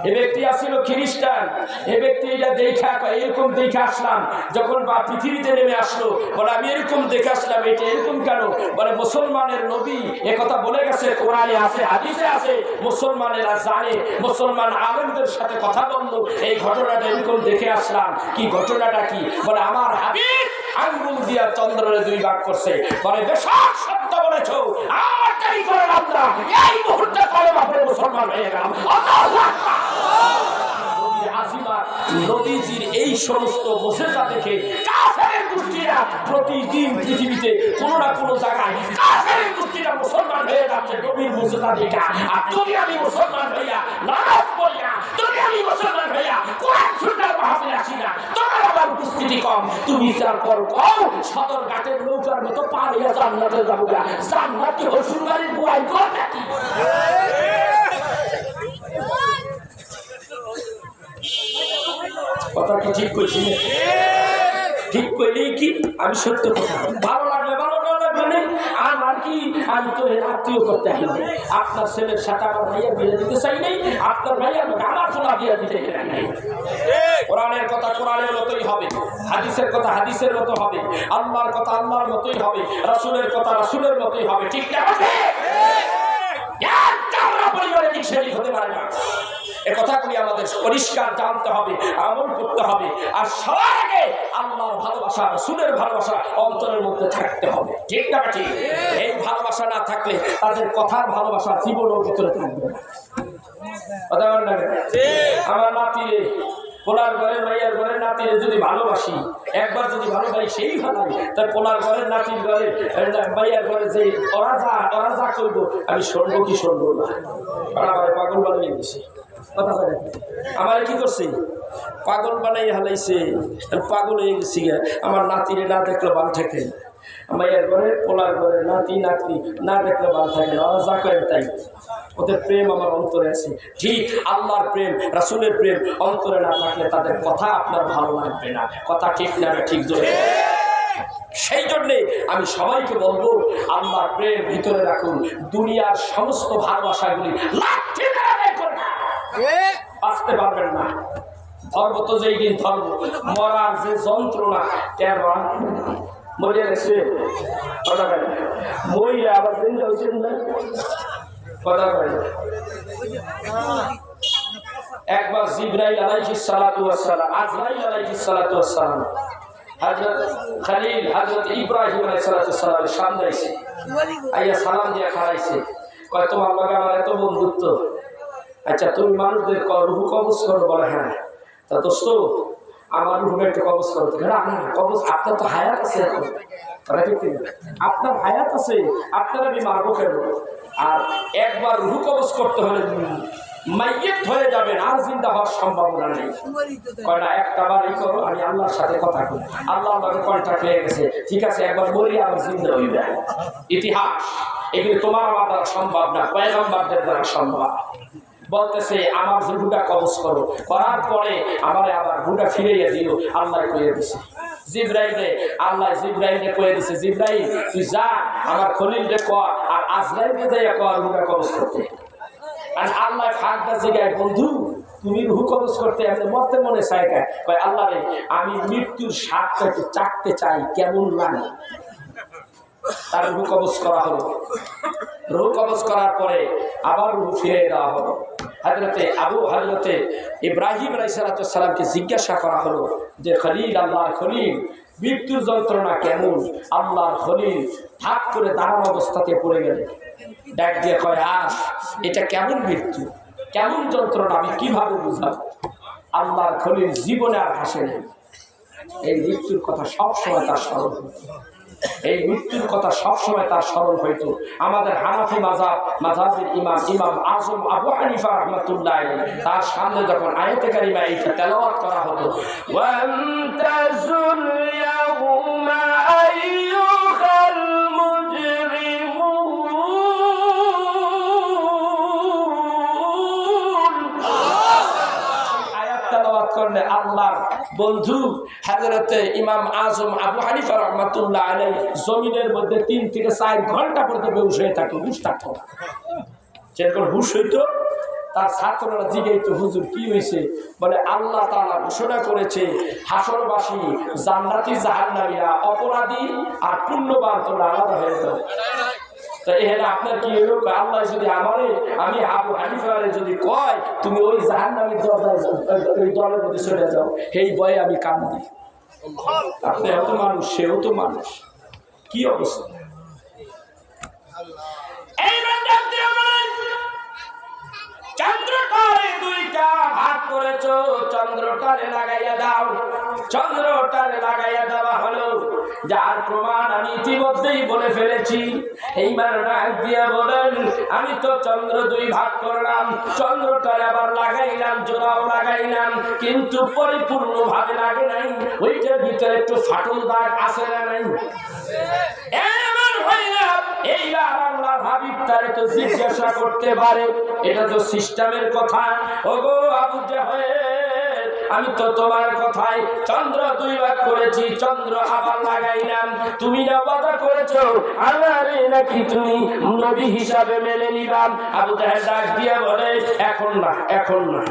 এ ব্যক্তি আসছিল খ্রিস্টান। এ ব্যক্তি এটা দেখা কয় এরকম দেখে আসলাম যখন বা পৃথিবীতে নেমে আসলো, বলে আমি এরকম দেখে আসলাম, এটা এরকম কেন? বলে মুসলমানের নবী একথা বলে গেছে, কোরআনে আছে, হাদিসে আছে, মুসলমানেরা জানে। মুসলমান আলেমদের সাথে কথা বললো, এই ঘটনাটা এরকম দেখে আসলাম। কি ঘটনাটা কি? বলে আমার হাবিব আঙ্গুল দিয়া চন্দ্রের 2 ভাগ করছে। বলে বেশক সত্য বলেছো, আমার তাই করে আল্লাহ এই মুহূর্তে কলেমা পড়ে মুসলমান হয়ে গেলাম। আল্লাহু আকবার। নবীজির এই সমস্ত মুজিজা দেখে কাফেরের গোষ্ঠীরা প্রতিদিন পৃথিবীতে কোনো না কোনো জায়গায় কাফেরের গোষ্ঠীরা মুসলমান হয়ে যাচ্ছে নবীর মুজিজা দেখে। আর তুমি আমি মুসলমান হইয়া নামাজ পড়িয়া, তুমি আমি মুসলমান হইয়া কোরআন সুন্নাহর মাহফিলে আসি না, তোমার আবার উপস্থিতি কম। তুমি বিচার করো কও সদর ঘাটের নৌকার মতো পার হইয়া জান্নাতে যাবো গা। জান্নাতি হসুরবাড়ির বুয়াই কর নাকি? কথা কি ঠিক করছি? ঠিক করলেই কি আমি সত্য কথা। ভালো লাগলে ভালো, না লাগবে নেই। আমার কি, আমি তো আত্মীয় করতে আসি। আপনার ছেলের সাথে আমার ভাইয়া বিয়ে দিতে চাই নাই, আপনার ভাইয়া আমার সোনা বিয়ে দিতে নাই। কোরআনের কথা কোরআনের মতোই হবে, হাদিসের কথা হাদিসের মতো হবে, আল্লাহর কথা আল্লাহর মতোই হবে, রাসূলের কথা রাসূলের মতোই হবে। ঠিক না? পরিবারে ঠিক সেদিক হতে পারে না। কথাগুলি আমাদের পরিষ্কার জানতে হবে, আমল করতে হবে। আর সবার আগে আল্লাহর ভালোবাসা, রাসূলের ভালোবাসা অন্তরের মধ্যে থাকতে হবে। ঠিক না? ঠিক। এই ভালোবাসা না থাকলে তাদের কথার ভালোবাসা জীবনের ভিতরে থাকবে না। কথা বলেন না? আমার নাতিরে, পোলার ঘরের মাইয়ার ঘরের নাতিরে যদি ভালোবাসি, একবার যদি ভালোবাসি সেই ভালো, তাই পোলার ঘরের নাতির ঘরের মাইয়ার ঘরে যে ওরা যা করবো আমি শুনবো কি শুনবো না? আমার পাগল বানিয়ে দিছে। কথা বলে আমার কি করছে? পাগল বানাই হালাইছে। পাগল হয়ে গেছি। আমার নাতিরে না দেখলে ভালো থাকে, মাইয়ার ঘরে পোলার ঘরে নাতি নাতনি না দেখলে ভালো থাকে না। ওরা যা করে তাই। ওদের প্রেম আমার অন্তরে আছে। ঠিক আল্লাহর প্রেম, রাসূলের প্রেম অন্তরে না থাকলে তাদের কথা আপনার ভালো লাগবে না। কথা ঠিক না? ঠিক জোরে। সেই জন্যে আমি সবাইকে বলবো আল্লাহর প্রেম ভিতরে রাখুন। দুনিয়ার সমস্ত ভালোবাসাগুলি লাঠি মেরে বের করে বাঁচতে পারবেন না। ধর্ম তো যেই দিন ধর্ম, মরার যে যন্ত্রণা টের মরে গেছে, মইরা আবার জিন্দা হয়েছেন না। কথা বলে একবার জিবরাইল আলাইহিস সালাতু ওয়াস সালাম, আজরাইল আলাইহিস সালাতু ওয়াস সালাম হযরত খলিল হযরত ইব্রাহিম আলাইহিস সালাতু ওয়াস সালামের সামনে এসে আইয়া সালাম দিয়ে খাড়াইছে। কয় তোমার লগে আমার এত বন্ধুত্ব, আচ্ছা তুমি মানুষদের রূহ কবজ করো? বলে হ্যাঁ। তা দোস্ত আমার রূহে একটু কবজ করতে। না না কবজ, আপনার তো হায়াত আছে এখন। আপনার হায়াত আছে, আপনার আমি মারবো কেন? আর একবার রূহ কবজ করতে হলে মাইয়িত হয়ে যাবেন, আর জিন্দা হওয়ার সম্ভাবনা নেই। কয় না একটা বারই করো, আমি আল্লাহর সাথে কথা করি, আল্লাহ আমাকে কন্ট্যাক্ট হয়ে গেছে, ঠিক আছে একবার মরি আবার জিন্দা হইবে। ইতিহাস এগুলি তোমার আমার দ্বারা সম্ভব না, পয়গম্বরদের দ্বারা সম্ভব। বলতেছে আমার রূহটা কবজ করো, করার পরে আমার আবার রূহটা ফিরিয়ে দিও। আল্লাহ কইয়ে দিছে জিবরাইলে, আল্লাহ জিবরাইলকে কইয়ে দিছে জিবরাইল তুই যা আমার খলিলকে কর আর আজরাইলকে যাইয়া কর রূহটা কবজ করতে। আর আল্লাহ ফাঁকটা জিগায় বন্ধু তুমি রূহ কবজ করতে এমনি মরতে মনে চাই কে? কয় আল্লাহ রে আমি মৃত্যুর স্বাদটা একটু চাকতে চাই, কেমন লাগে। তার রূহ কবজ করা হলো। রূহ কবজ করার পরে আবার রূহ ফিরে দেওয়া হলো। হযরতে ইব্রাহিম আলাইহিস সালামকে জিজ্ঞাসা করা হলো যে খলিল, আল্লাহর খলিল মৃত্যুর যন্ত্রণা কেমন? আল্লাহর খলিল ঠাক করে দাঁড়ানো অবস্থাতে পড়ে গেলেন। ডাক দিয়ে কয় আস, এটা কেমন মৃত্যু, কেমন যন্ত্রণা, আমি কিভাবে বুঝাবো? আল্লাহর খলিল জীবনে আর হাসে নেই। এই মৃত্যুর কথা সবসময় তার স্মরণ হইত, এই মৃত্যুর কথা সবসময় তার স্মরণ হইত। আমাদের হানাফি মাযহাবের ইমাম আযম আবু হানিফা রাহমাতুল্লাহ আলাইহি তার সামনে যখন আয়াতে কারিমা এইটা তেলাওয়াত করা হতো, ওয়ান্তাজুল ইয়াউমা আইয়ুহাল মুজরিমুন, আয়াত তেলাওয়াত জন্য আল্লাহর বন্ধু হযরতে ইমাম আজম আবু হানিফা রাহমাতুল্লাহ আলাইহি জমিনের মধ্যে 3 থেকে 4 ঘন্টা পর্যন্ত বেহুশ হয়ে থাকতো, হুশ থাকতো না। যেরকম হুশ হইতো তার ছাত্ররা জিজ্ঞাসা, হুজুর কি হয়েছে? বলে আল্লাহ তাআলা ঘোষণা করেছে হাসরবাসী জান্নাতি জাহান্নামীরা অপরাধী আর পুণ্যবান তোমরা আলাদা হয়ে যাও। তো এখানে আপনার কি হলো? আল্লাহ যদি আমি আবু হানিফারে যদি কয় তুমি ওই জাহান্নামী ওই দলের মধ্যে চলে যাও, এই ভয়ে আমি কান্দি। আপনি এত মানুষ, সেও তো মানুষ, কি অবস্থা? চন্দ্রটারে দুইটা ভাগ করেছো, চন্দ্রটারে লাগাইয়া দাও। চন্দ্রটারে লাগাইয়া দেওয়া হলো, যার প্রমাণ আমি ইতিমধ্যেই বলে ফেলেছি। এইবার ডাক দিয়া বলেন, আমি তো চন্দ্র 2 ভাগ করলাম, চন্দ্রটারে আবার লাগাইলাম, জোড়াও লাগাইলাম, কিন্তু পরিপূর্ণ ভাবে লাগে নাই। ওইটার ভিতরে একটু ফাটল দাগ আছে না নাই? এইবার আল্লাহর হাবিব তারে তো জিজ্ঞাসা করতে পারে, এটা তো সিস্টেমের কথা। ওগো আবু জাহেল, আমি তো তোমার কথাই চন্দ্র 2 ভাগ করেছি, চন্দ্র আবার লাগাইলাম। তুমি না ওয়াদা করেছো আল্লাহরে নাকি তুমি নবী হিসাবে মেনে নিবাম? আবু জাহেল ডাক দিয়ে বলে, এখন না, এখন না।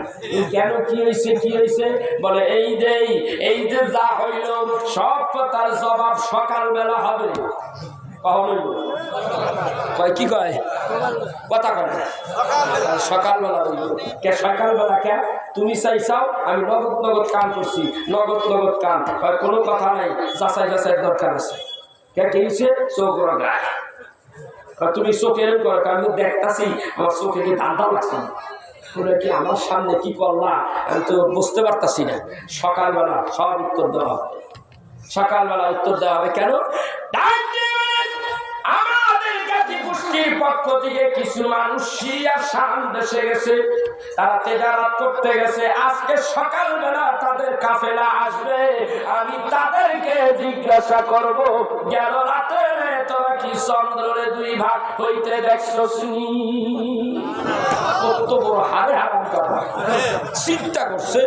কেন, কি হয়েছে? কি হয়েছে? বলে এই যে যা হইল সব কথার জবাব সকালবেলা হবে। কয় কি কয়? কথা কয় সকালবেলা হইল। কে সকালবেলা? কে তুমি চাইছাও? আমি নগদ নগদ কাম করছি, নগদ নগদ কাম, কোনো কথা নাই, যাচাই যাচাই দরকার আছে। কে কেছে? চোখ রাগায়। তুমি চোখে এরকম করো, আমি দেখতাছি আমার চোখে কি ধান্দা লাগছে, কি আমার সামনে কি করলা আমি তো বুঝতে পারতাছি না। সকালবেলা সব উত্তর দেওয়া হবে, সকালবেলা উত্তর দেওয়া হবে। কেন? আমাদের জাতি গোষ্ঠীর পক্ষ থেকে কিছু মানুষ সিরিয়া শাম দেশে গেছে, তারা তেজারাত করতে গেছে। আজকে সকালবেলা তাদের কাফেলা আসবে, আমি তাদেরকে জিজ্ঞাসা করব, গেল রাতে তোরা কি চন্দ্রের 2 ভাগ হইতে দেখছস? কত বড় হারে হারাম কথা চিন্তা করছে,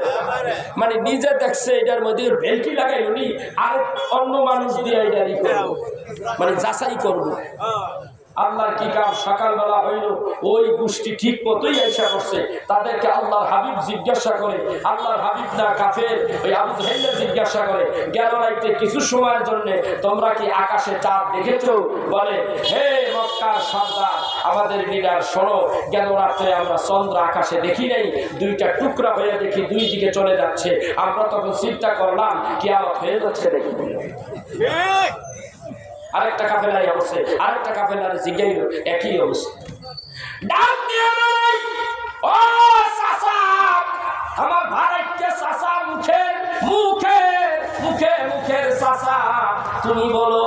মানে নিজে দেখছে এটার মধ্যে বেল্টি লাগাইল নি, আর অন্য মানুষ দিয়ে এটারই করবো, মানে যাচাই করবো। আল্লাহর কি কাম? সকালবেলা হইল ওই গোষ্ঠী ঠিক মতোই এসে করছে, তাদেরকে আল্লাহর হাবিব জিজ্ঞাসা করে, আল্লাহর হাবিব না কাফের ওই আবু জাহেল জিজ্ঞাসা করে, গেল রাইতে কিছু সময়ের জন্য তোমরা কি আকাশে চাঁদ দেখেছো? বলে, হে মক্কার সর্দার, আমাদের লিডার শোনো, গেল রাতে আমরা চন্দ্র আকাশে দেখি নাই, 2টা টুকরা হয়ে দেখি 2 দিকে চলে যাচ্ছে। আমরা তখন চিন্তা করলাম কিয়ামত হয়ে যাচ্ছে দেখি। আরেকটা কাফেলায় অবস্থা, আরেকটা কাফেলার জিজ্ঞাইল, একই অবস্থা। ডাক দিয়ে বলে, ও চাচা, আমার ভাইকে চাচা, মুখের চাচা, তুমি বলো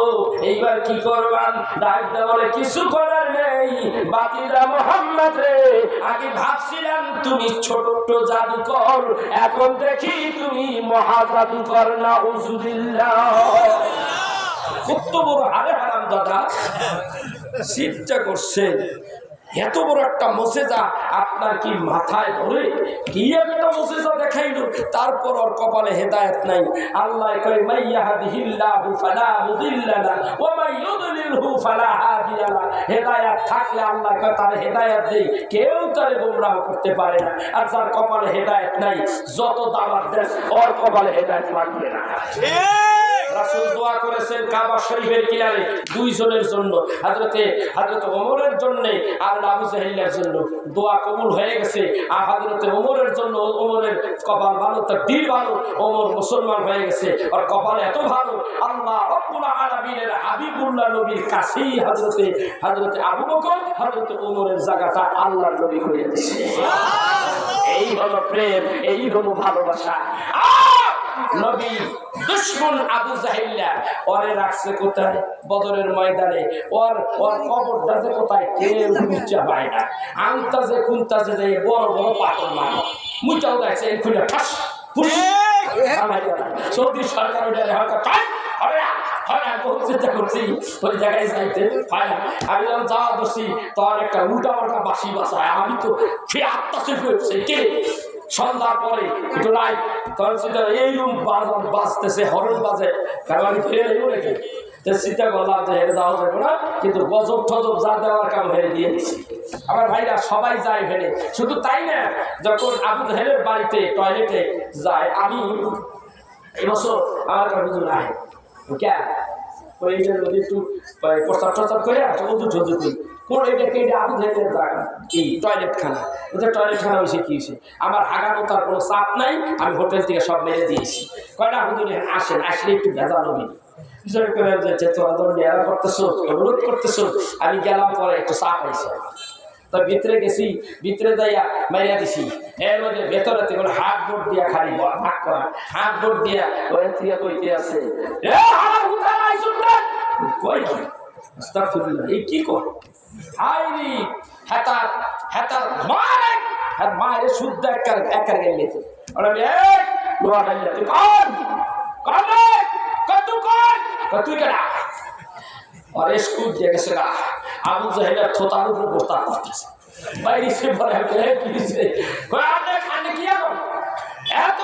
এইবার কি করবান? ডাক দিয়ে বলে, কিছু করার নেই বাতিরা মুহাম্মদ রে, আগে ভাবছিলাম তুমি ছোট্ট জাদুকর, এখন দেখি তুমি মহা জাদুকর। নাউজুবিল্লাহ। কত বড় হারে হারাম দাদা চিন্তা করছেন, এত বড় একটা মুজিজা আপনার কি মাথায় ধরে? কি একটা মুজিজা দেখাইলো, তারপর ওর কপালে হেদায়েত নাই। আল্লাহ কয়, মাইয়াহদিহিল্লাহু ফালা মুদিল্লা লাহু ওয়া মান ইউদ্লিলহু ফালা হাদিয়া লাহু। হেদায়েত থাকলে আল্লাহ কয় তার হেদায়েত দেই, কেউ তারে গোমরাহ করতে পারে না। আর যার কপালে হেদায়েত নাই, যত দাওয়াত দেন ওর কপালে হেদায়েত লাগবে না। রাসূল দোয়া করেছেন কাবা শরীফের কিনারে 2 জনের জন্য, হযরত ওমরের জন্য আর আবু জাহেলের জন্য। দোয়া কবুল হয়ে গেছে। আর হযরত ওমরের জন্য, ওমরের কপাল ভালো, তার দিল ভালো, ওমর মুসলমান হয়ে গেছে। আর কপাল এত ভালো, আল্লাহ রব্বুল আলামিনের হাবিবুল্লাহ নবীর কাছেই হযরত আবু বকর, হযরত ওমরের জায়গাটা আল্লাহর নবী করে দিয়েছে। এই হলো প্রেম, এই হলো ভালোবাসা। নবী দুশমন আবু জাহেল্লা ওরে রাখছে কোথায়? বদরের ময়দানে। ওর কবরটা যে কোথায় কেউ খুঁজে পায় না। আনতাজে কুনতাজে যে বড় বড় পাথর মারে, মুচাও দেখছে খুলে ঠাস ফুস। সৌদি সরকার ওইটারে হয়তো বহুত চিন্তা করছি ওই জায়গায় যাইতে হয় না। আমি যখন যাওয়া ধরছি তখন একটা উল্টা পাল্টা বাসি বাসায়, আমি তো সে আত্মা চুপ হচ্ছে, কে সন্ধ্যার পরে একটু লাইট তখন চিন্তা এই রুম বাজতেছে হরন বাজে কারণ আমি ফিরে নেবো নাকি চিন্তা করলাম যে হেরে যাওয়া যাবে না কিন্তু গজব টজব যা দেওয়ার কাম হেরে দিয়ে দিচ্ছি আমার ভাইরা সবাই যায় হেরে শুধু তাই না যখন আবু জাহেলের বাড়িতে টয়লেটে যায় আমি এবছর আমার কাছে নাই কে ওই একটু প্রস্তাব টস্তাব করে ওজু টজু করি কোন এটাকে আবু জাহেলের জায়গা কি টয়লেট খানা ওদের টয়লেট খানা হয়েছে কি হয়েছে আমার হাগানো তার কোনো চাপ নাই আমি হোটেল থেকে সব মেরে দিয়েছি কয়টা আবু জাহেল আসেন আসলে একটু ভেজা নবী অনুরোধ করতেছো আমি গেলাম পরে একটু চা পাইছি তো ভিতরে গেছি ভিতরে যাইয়া মাইয়া দিছি এর মধ্যে ভেতরে হাত বোর্ড দিয়া খালি ভাগ করা হাত বোর্ড দিয়া কইতে আছে এই কি কর হাইরি হেতার হেতার মারে হাত মারে শুদ্ধ একার গেলে লোয়া ডালিয়া তুই তুই কেনা আর স্কুল দিয়ে গেছে না আবু জাহেলের থোতার উপরে প্রস্তাব করতেছে বাইরে সে বলে খানে কি এখন এত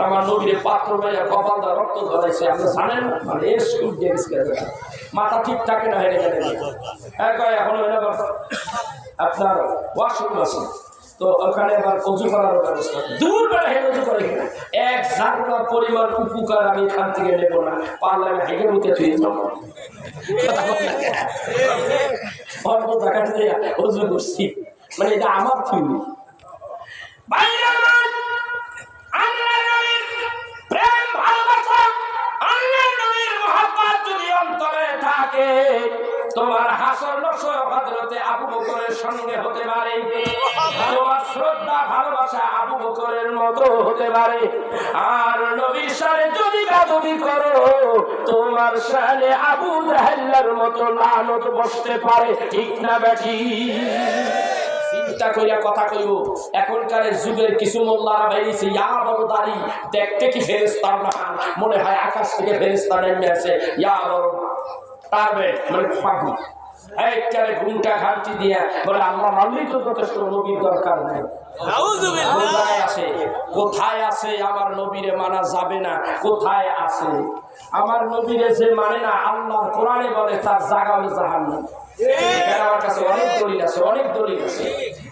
আমার নবীর পাত্র ভাইয়া কপাল দা রক্ত ধরাইছে আপনি জানেন না মানে স্কুল দিয়ে গেছে মাথা ঠিক থাকে না হেরে গেলে এখন আপনার ওয়াশরুম আছে তো ওখানে আবার অজু করার ব্যবস্থা দূর বেলা হেঁটে অজু করে কিনা এক জাগরা পরিমাণ উপকার আমি এখান থেকে নেব না পারলে আমি হেঁটে মুখে ছুঁয়ে যাবো অল্প জায়গা দিয়ে অজু করছি মানে এটা আমার থিওরি প্রেম ভালোবাসা আল্লাহর নবীর মহব্বত যদি অন্তরে থাকে তোমার হাসর নসর হযরতে আবু বকরের সঙ্গে হতে পারে তোমার শ্রদ্ধা ভালোবাসা আবু বকরের মতো হতে পারে আর নবীর শানে যদি বেয়াদবি করো তোমার শানে আবু জাহেলের মতো লানত বসতে পারে ঠিক না বেঠি চিন্তা করিয়া কথা কইব এখনকার যুগের কিছু মোল্লারা বেরিয়েছে ইয়া বড় দাড়ি দেখতে কি ফেরেশতার না মনে হয় আকাশ থেকে ফেরেশতা নেমে আসে ইয়া বড় পারবে মানে পাগল একবারে ঘুমটা ঘাঁটি দিয়া বলে আল্লাহ মানলেই তো যথেষ্ট নবীর দরকার নেই কোথায় আছে আমার নবীরে মানা যাবে না কোথায় আছে আমার নবীরে যে মানে না আল্লাহর কোরআনে বলে তার জায়গা হলো জাহান্নাম আমার কাছে অনেক দলিল আছে অনেক দলিল আছে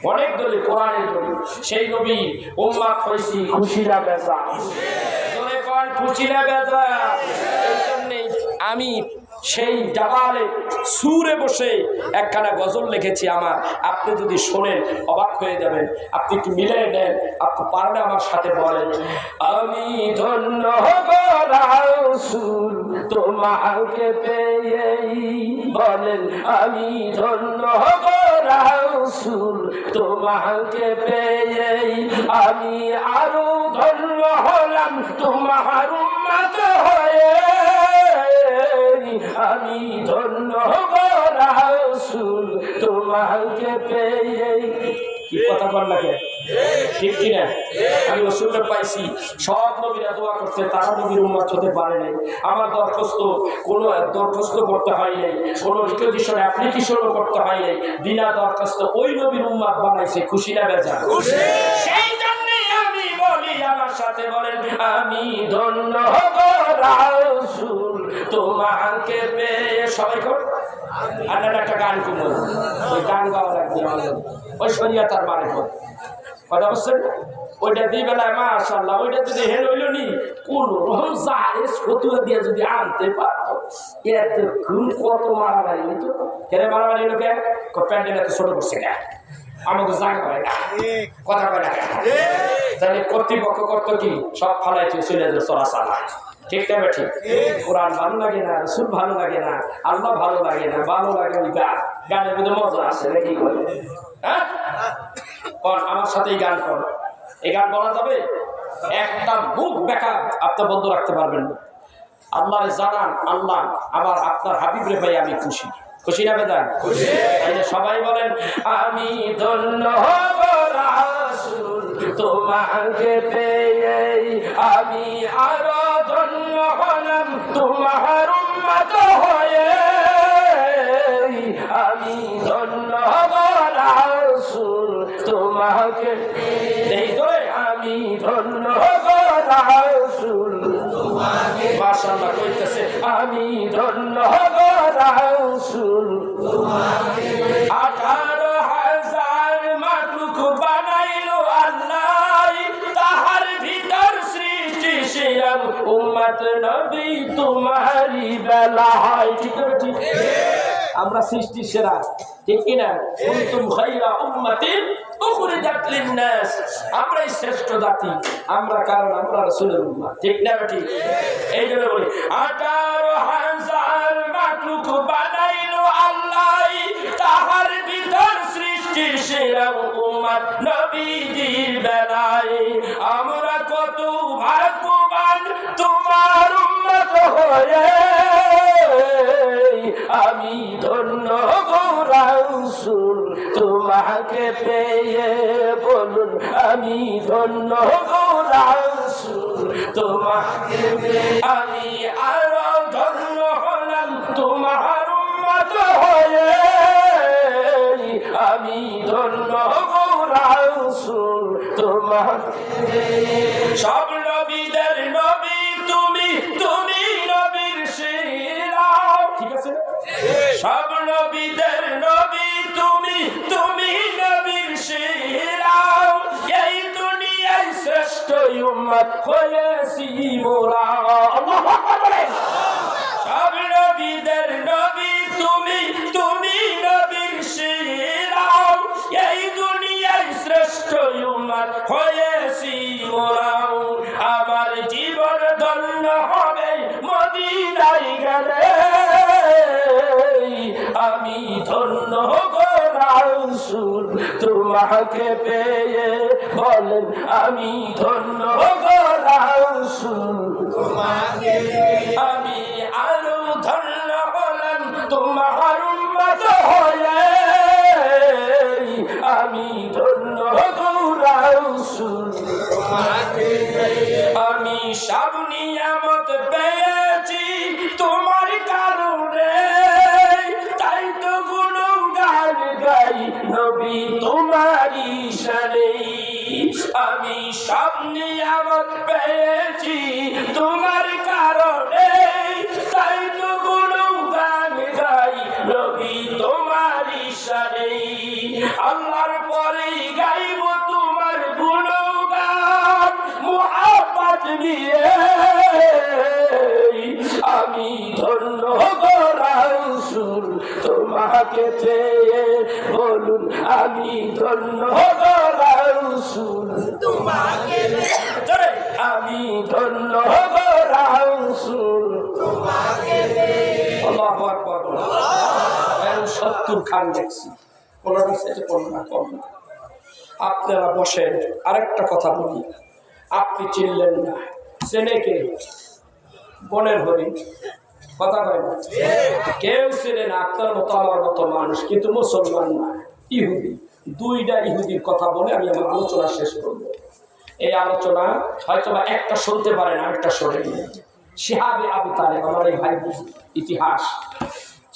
অনেক দলিল কোরআনের দলিল সেই নবী উম্মাত হইছি খুশি না বেজা জোরে কোন খুশি না বেজা এই জন্যই আমি সেই জাবালে সুরে বসে একখানা গজল লিখেছি আমার আপনি যদি শোনেন অবাক হয়ে যাবেন আপনি একটু মিলিয়ে নেন আপনি পারলে আমার সাথে বলেন আমি ধন্য হব রাসূল তোমাকে পেয়ে বলেন আমি ধন্য হব রাসূল তোমাকে পেয়ে আমি আরো ধন্য হলাম তোমার উম্মত হয়ে আমি ধন্য হব রাসূল তোমাকে পেয়ে কি কথা বল লাগে ঠিক কি না আমি রাসূলকে পাইছি সব নবীরা দোয়া করতে তারা নবীর উম্মত হতে পারে নাই আমার দরখাস্ত করতে হয় নাই কোনো রিকোয়েশন অ্যাপ্লিকেশনও করতে হয় নাই বিনা দরখাস্ত ওই নবীর উম্মত বানাইছে খুশি না বেজা খুশি সেই জন্য আমি বলি আমার সাথে বলেন আমি ধন্য হব রাসূল তোমাকে পেয়ে সবাই কর আর একটা গান শুনো ওই গান গাওয়া লাগবে ওই শরীয়তার মানে কথা বলছেন ওইটা দিই বেলায় মাশাআল্লাহ ওইটা যদি হেল হইল নি কোন রকম জায়েজ ফতুয়া দিয়ে যদি আনতে পারতো এত খুন কত মারামারি হইতো কেন মারামারি হলো কে প্যান্ডেল এত ছোট করছে কে আমাকে জায়গা হয় না কথা বলে না তাহলে কর্তৃপক্ষ করতো কি সব ফালাইতে চলে যেত চলাচালা ঠিক না ঠিক কোরআন ভালো লাগে না রাসূল ভালো লাগে না আল্লাহ ভালো লাগে না ভালো লাগে ওই গান গানের মধ্যে মজা আছে নাকি বলে হ্যাঁ আমার সাথে এই গান কর এই গান বলা যাবে একটা মুখ বেকা আপনি বন্ধ রাখতে পারবেন না আল্লাহরে জানান আল্লাহ আমার আপনার হাবিব রে ভাই আমি খুশি খুশি না বেদান খুশি সবাই বলেন আমি ধন্য হব রাসূল তোমাকে পেয়ে আমি আরো ধন্য হলাম তোমার উম্মত হয়ে আমি তোমাকে এই ধরে আমি ধন্য গো রাসূল তোমাকে মাশাআল্লাহ কইতেছে আমি ধন্য গো রাসূল তোমাকে 18,000 মাখলুক বানাইলো আল্লাহ তাহার ভিতর সৃষ্টি ছিলাম উম্মত নবী তোমারই বেলায় ঠিক আছে আমরা সৃষ্টি সেরা ঠিক কি না কুনতুম খায়রা উম্মাতিন উখরিজাত লিন-নাস আমরাই শ্রেষ্ঠ জাতি আমরা কারণ আমরা রাসূলের উম্মত ঠিক না ঠিক এই জন্য বলি 18,000 মাখলুক বানাইলো আল্লাহ তাহার ভিতর সৃষ্টি সেরা উম্মত নবীজির বেলায় আমরা কত ভাগ্যবান তোমার উম্মত হয়ে আমি ধন্য গো রাসূল তোমাকে পেয়ে বলুন আমি ধন্য গো রাসূল তোমাকে পেয়ে আমি আরো ধন্য হলাম তোমার উম্মত হয়ে আমি ধন্য গো রাসূল তোমাকে সব নবীদের নবী তুমি তুমি নবীর সেরা ঠিক আছে সব নবীদের নবী তুমি তুমি নবীর সেরা এই দুনিয়ায় শ্রেষ্ঠ উম্মত হয়েছি মোরা আল্লাহু আকবার সব নবীদের নবী তুমি তুমি নবীর সেরা এই দুনিয়ায় শ্রেষ্ঠ উম্মত হয়েছি মোরা আমার জীবন ধন্য হবে মদিনায় গেলে আমি ধন্য গো রাসূল তোমাকে পেয়ে বলেন আমি ধন্য গো রাসূল তোমাকে আমি আরো ধন্য হলাম তোমার উম্মত হয়ে আমি ধন্য গো রাসূল তোমাকে আমি সব নিয়ামত পেয়েছি তোমার কারণে তাই তো গুণগান গাই নবী তোমারই শানে আমি সব নিয়ামত পেয়েছি তোমার কারণে তাই তো গুণগান গাই নবী তোমারই শানে আল্লাহর পরে গাইব তোমার গুণগান মুহাব্বত নিয়ে আমি ধন্য গো রাসূল তোমাকে পেয়ে বলুন আমি ধন্য গো রাসূল তোমাকে পেয়ে আমি ধন্য গো রাসূল তোমাকে পেয়ে আল্লাহু আকবার 70 খান দেখছি ওনারা সেটা কম না আপনারা বসেন আরেকটা কথা বলি আপনি চিনলেন না চেনে কে বনের হরি কথা কয় না কেউ চেনে না আপনার মতো আমার মতো মানুষ কিন্তু মুসলমান না ইহুদি দুইটা ইহুদির কথা বলে আমি আমার আলোচনা শেষ করব এই আলোচনা হয়তো বা একটা শুনতে পারেন আরেকটা শোনেন শিহাবে আবু তালেব আমার এই ভাই ইতিহাস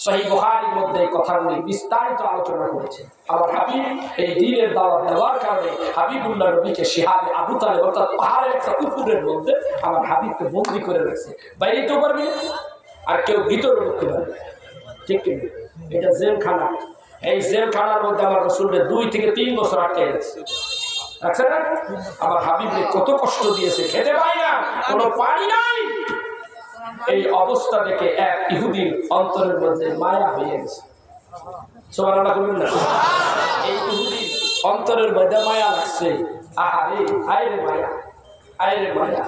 সহিহ বুখারীর মধ্যে এই কথাগুলি বিস্তারিত আলোচনা করেছে আমার হাবিব এই দ্বীনের দাওয়াত দেওয়ার কারণে হাবিবুল্লাহ নবীকে শিহাবে আবু তালেব অর্থাৎ পাহাড়ের একটা পুকুরের মধ্যে আমার হাবিবকে বন্দী করে রেখেছে বাইরে তো পারবে আর কেউ ভিতরে ঢুকতে পারবে ঠিক কিনা এটা জেলখানা এই জেলখানার মধ্যে আমার রাসূলকে 2 থেকে 3 বছর আটকে গেছে আচ্ছা না আমার হাবিবকে কত কষ্ট দিয়েছে খেতে পাই না কোনো পানি নাই এই অবস্থা দেখে এক ইহুদির অন্তরের মধ্যে মায়া হয়ে গেছে সুবহানাল্লাহ বলুন না এই ইহুদির অন্তরের মধ্যে মায়া লাগছে আহারে আইরে মায়া আইরে মায়া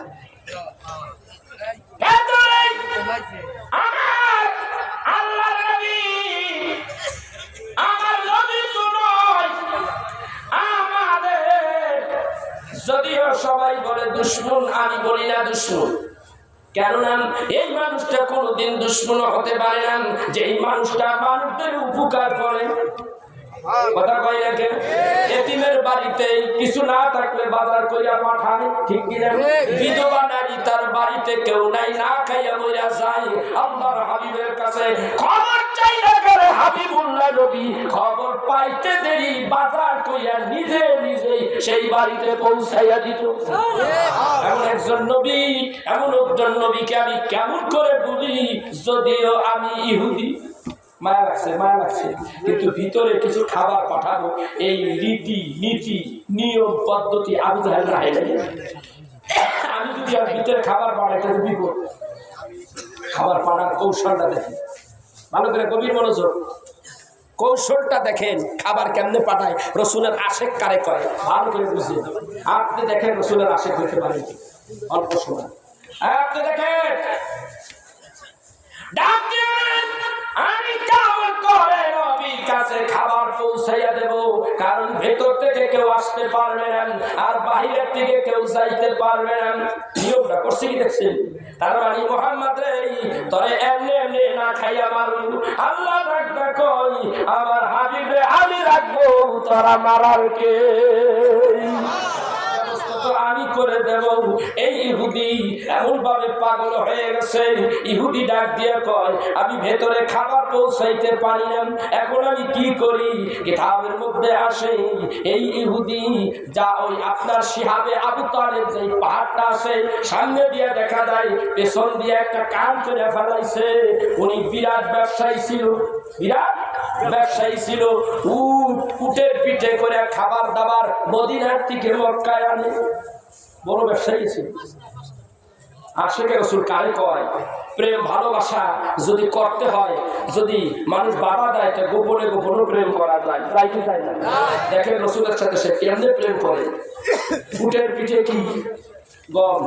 আমার আল্লাহর নবী আমার নবী তো নয় আমাদের যদিও সবাই বলে দুশমন আমি বলি না দুশমন কেননা এই মানুষটা কোনোদিন দুশমন হতে পারে না যে এই মানুষটা মানুষদের উপকার করে কথা কয় না কেন? এতিমের বাড়িতে কিছু না থাকলে বাজার কইরা পাঠায়, ঠিক কিনা? বিধবা নারী তার বাড়িতে কেউ নাই, না খাইয়া মইরা যায়, আল্লাহর হাবিবের কাছে খবর চাইলা করে হাবিবুল্লাহ নবী খবর পাইতে দেরি বাজার কইরা নিজেই সেই বাড়িতে পৌঁছাইয়া দিত। এমন একজন নবী, এমন একজন নবীকে আমি কেমন করে বলি, যদিও আমি ইহুদি, মায়া লাগছে, কিন্তু ভিতরে কিছু খাবার পাঠাবো, এই রীতি নীতি নিয়ম পদ্ধতি আবু জাহেল রাখে নাই। আমি যদি আর ভিতরে খাবার পাঠাই তাহলে বিপদ। খাবার পাঠার কৌশলটা দেখেন ভালো করে, গভীর মনোযোগ, কৌশলটা দেখেন, খাবার কেমনে পাঠায়, রসুলের আশেক কারে কয় ভালো করে বুঝিয়ে। আপনি দেখেন রসুলের আশেক হইতে পারেন অল্প সময়। আপনি দেখেন ডাক দিন, আমি কেমন করে নবীর কাছে খাবার পৌঁছাইয়া দেব, কারণ ভেতর থেকে কেউ আসতে পারবে না আর বাহিরের থেকে কেউ যাইতে পারবে না। নিয়মটা করছে কি দেখছেন? তার মানে মুহাম্মদ রে তোরে এমনি এমনি না খাইয়া মারু, আল্লাহ ডাকটা কই আমার হাবিব রে আমি রাখবো, তোরা মারার কে? আমি করে দেব। এই ইহুদি এমন ভাবে পাগল হয়ে গেছে, ইহুদি ডাক দিয়ে কয় আমি ভেতরে খাবার পৌঁছাইতে পারি না, এখন আমি কি করি? কিতাবের মধ্যে আসে এই ইহুদি যা ওই আপনার শিহাবে আবু তালেব যে পাহাড়টা আছে সামনে দিয়ে দেখা যায়, পেছন দিয়ে একটা কান করে ফেলাইছে। উনি বিরাট ব্যবসায়ী ছিল, বিরাট ব্যবসায়ী ছিল, উটের পিঠে করে খাবার দাবার মদিনার থেকে মক্কায় আনে, বড় ব্যবসায়ী ছিল। আশিকে রাসূল কারে কয় প্রেম ভালোবাসা যদি করতে হয়, যদি মানুষ বাধা দেয় তো গোপনে গোপনে প্রেম করা যায়, তাই কি তাই না? দেখেন রাসূলের সাথে সে কেমনে প্রেম করে। উটের পিঠে কি গম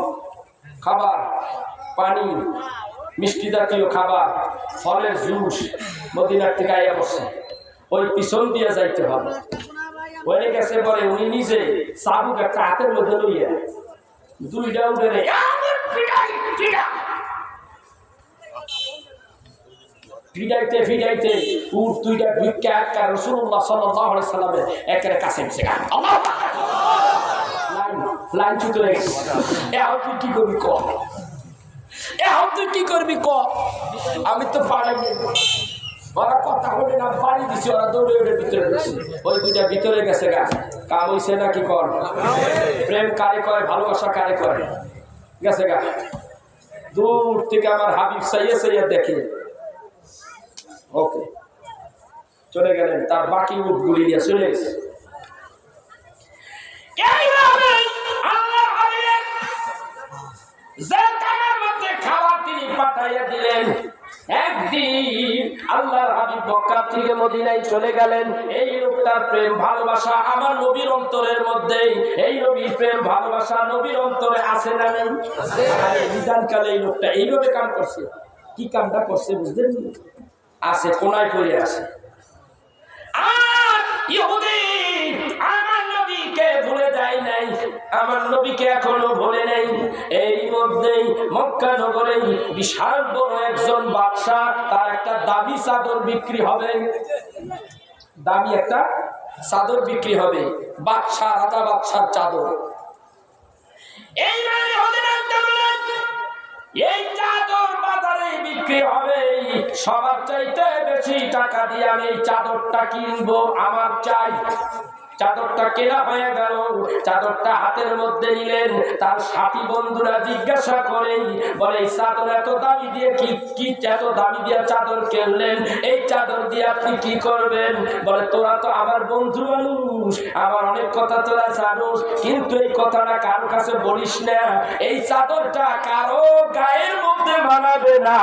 খাবার, পানি, মিষ্টি জাতীয় খাবার, ফলের জুস মদিনার থেকে আইয়া বসে, ওই পিছন দিয়ে যাইতে হবে। ওই গেছে পরে উনি নিজে চাবুক একটা হাতের মধ্যে লইয়া দুইটা উঠে ফিডাইতে উঠ দুইটা ভিক্ষা একটা রাসূলুল্লাহ সাল্লাল্লাহু আলাইহি সাল্লামের একের কাছে এসে গেল। আল্লাহু আকবার, লাইন ছুটে গেছে। এখন তুই কি করবি ক? এখন তুই কি করবি ক? আমি তো পালাই ওরা কথা বলে না, বাড়ি দিছি, ওরা দৌড়ে ওদের ভিতরে গেছে, ওই দুইটা ভিতরে গেছে গা। কাম হইছে না কি কর? প্রেম কারে কয়, ভালোবাসা কারে কয়? গেছে গা। দূর থেকে আমার হাবিব সাইয়া দেখে, ওকে চলে গেলেন, তার বাকি উটগুলি নিয়ে চলে গেছে। খাবার তিনি পাঠাইয়া দিলেন। একদিন আল্লাহর হাবিব মক্কা থেকে মদিনায় চলে গেলেন। এই লোকটার প্রেম ভালোবাসা আমার নবীর অন্তরের মধ্যে, এই নবীর প্রেম ভালোবাসা নবীর অন্তরে আছে না নেই? বিধানকালে এই লোকটা এইভাবে কাম করছে। কি কামটা করছে বুঝলেন? আছে কোনায় পড়ে আছে। আর ইহুদি আমার নবীকে ভুলে যায় নাই, আমার নবীকে এখনো ভুলে নাই। এই মধ্যেই মক্কা নগরে বিশাল বড় একজন বাদশাহ, তার একটা দামি চাদর বিক্রি হবে, দামি একটা চাদর বিক্রি হবে, বাদশাহ রাজা বাদশার চাদর। এই এই চাদর বাজারে বিক্রি হবে, সবার চাইতে বেশি টাকা দিয়ে আমি এই চাদরটা কিনবো, আমার চাই। চাদরটা কেনা হয়ে গেল, চাদরটা হাতের মধ্যে নিলেন। তার সাথী বন্ধুরা জিজ্ঞাসা করে বলে এই চাদর এত দামি দিয়ে কি এত দামি দিয়ে চাদর কিনলেন, এই চাদর দিয়ে আপনি কি করবেন? বলে তোরা তো আমার বন্ধু মানুষ, আমার অনেক কথা তোরা জানোস, কিন্তু এই কথাটা কারো কাছে বলিস না। এই চাদরটা কারো গায়ের মধ্যে বানাবে না,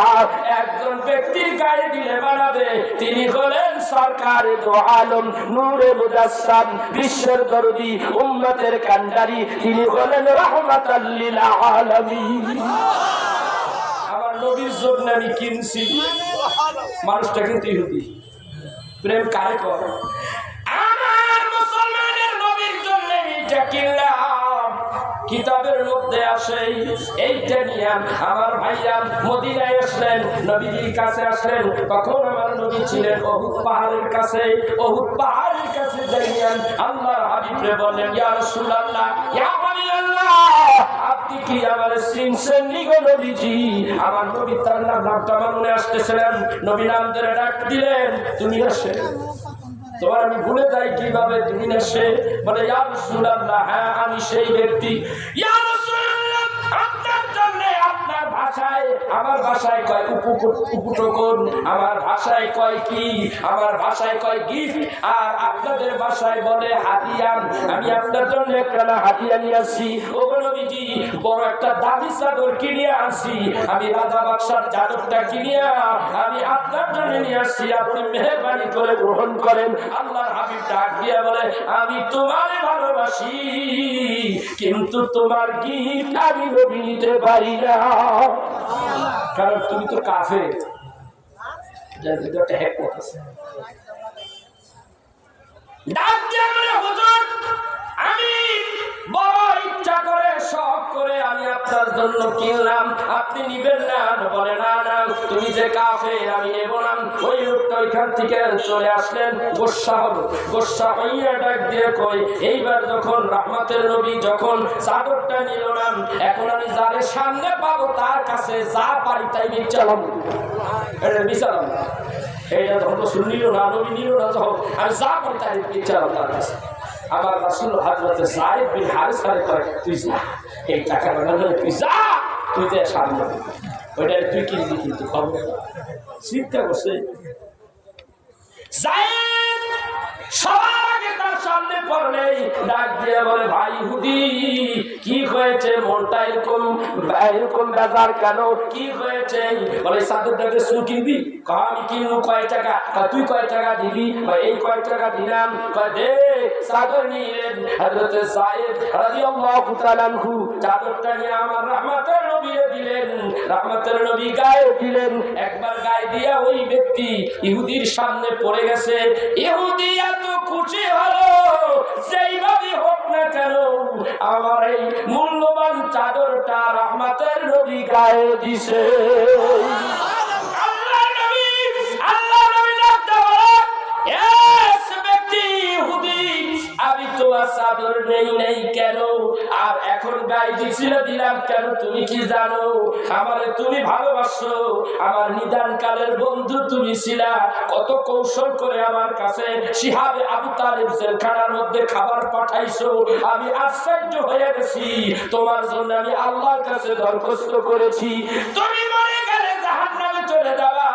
একজন ব্যক্তির গায়ে দিলে বানাবে, তিনি হলেন সরকারে দো আলম নূরে মুজাসসাম, বিশ্বের দরদি উম্মতের কান্ডারি, তিনি হলেন রাহমাতাল লিল আলামিন। আমার নবীর জন্য আমি কিনছি। মানুষটা কিন্তু ইহুদি। প্রেম কারে করে? আমার মুসলমানের নবীর জন্য এটা কিনলাম। কিতাবের মধ্যে মধ্যে আসে। এইটা নিয়ে আমার ভাইয়া মদিনায় আসলেন, নবীজির কাছে আসলেন। তখন আমার নবী ছিলেন উহুদ পাহাড়ের কাছে। উহুদ পাহাড়ের কাছে যাইয়া আল্লাহর হাবিবরে বললেন, ইয়া রাসূলুল্লাহ, ইয়া হাবিবাল্লাহ, আপনি কি আমার চিনছেন গো নবীজি? আমার নবী তার নামটা মনে আসতেছিলেন, নবী নাম ধরে ডাক দিলেন, তুমি আসে। তোমার আমি ভুলে যাই কিভাবে, তুমি আসে। বলে, ইয়া রাসূলুল্লাহ, হ্যাঁ আমি সেই ব্যক্তি। ইয়া রাসূলুল্লাহ, আপনার জন্য আপনার ভাষায়, আমার ভাষায় কয় উপটকন, আমার ভাষায় কয় কি, আমার ভাষায় কয় গিফট, আর আপনাদের ভাষায় বলে হাদিয়ান। আমি আপনার জন্য একটা হাদিয়া নিয়ে আসছি। ও নবীজি, বড় একটা দামি চাদর কিনে আনছি। আমি রাজা বাদশার চাদরটা কিনিয়া আমি আপনার জন্য নিয়ে আসছি, আপনি মেহেরবানি করে গ্রহণ করেন। আল্লাহর হাবিব ডাক দিয়া বলে, আমি তোমারে ভালোবাসি, কিন্তু তোমার গিফট আমি নবী নিতে পারি না, কারণ তুমি তো কাফের। ডাক দিয়া বলে, হুজুর, আমি বড় ইচ্ছা করে শখ করে আমি আপনার জন্য কিনলাম, আপনি নিবেন না? বলে, না না, তুমি যে কাফের, আমি নেব না। ওই লোকটা ওইখান থেকে চলে আসলেন, গোসা হলো। গোসা হইয়া ডাক দিয়ে কই, এইবার যখন রহমতের নবী যখন চাদরটা নিল না, এখন আমি যারে সামনে পাবো তার কাছে যা পারি তাই বিচালাম, এটা বিচালাম। এইটা যখন শুনলিল না, নবী নিল না, যখন আমি যা পারি তাই বিচালাম তার কাছে। আমার রাসূল হযরত যায়েদ বিন হারিসারে কয়, তুই যা, এই টাকা লাগালে তুই যা, তুই যে সামনে ওইটা তুই কিনবি, কিন্তু খবর চিন্তা করছে যায়েদ সবার আগে তার সামনে পড়লেই ডাক দিয়ে বলে, ভাই ইহুদি, কি হয়েছে? মনটা এরকম এরকম বেজার কেন? কি হয়েছে? বলে, চাদরটাকে শুরু কিনবি? আমি কিনবো। কয় টাকা? তুই কয় টাকা দিবি? এই কয় টাকা দিলাম। কয় দে। চাদর নিলেন হযরত যায়েদ রাদিয়াল্লাহু তাআলা আনহু, চাদরটা নিয়ে আমার রহমতের নবীকে দিলেন। রহমতের নবী গায়ে দিলেন। একবার গায়ে দিয়া ওই ব্যক্তি ইহুদির সামনে পড়ে গেছে। ইহুদি এত খুশি হলো, যেইভাবে হোক না কেন আমার এই মূল্যবান চাদরটা রহমতের নবী গায়ে দিছে। আমি তোমার চাদর নেই কেন, আর এখন গায়ে দিছিল দিলাম কেন? তুমি কি জানো আমারে তুমি ভালোবাসো? আমার নিদান কালের বন্ধু তুমি ছিলা, কত কৌশল করে আমার কাছে শিহাবে আবু তালিব জেলখানার মধ্যে খাবার পাঠাইছো। আমি আশ্চর্য হয়ে গেছি, তোমার জন্য আমি আল্লাহর কাছে দরখাস্ত করেছি, তুমি মরে গেলে জাহান্নামে চলে যাবা,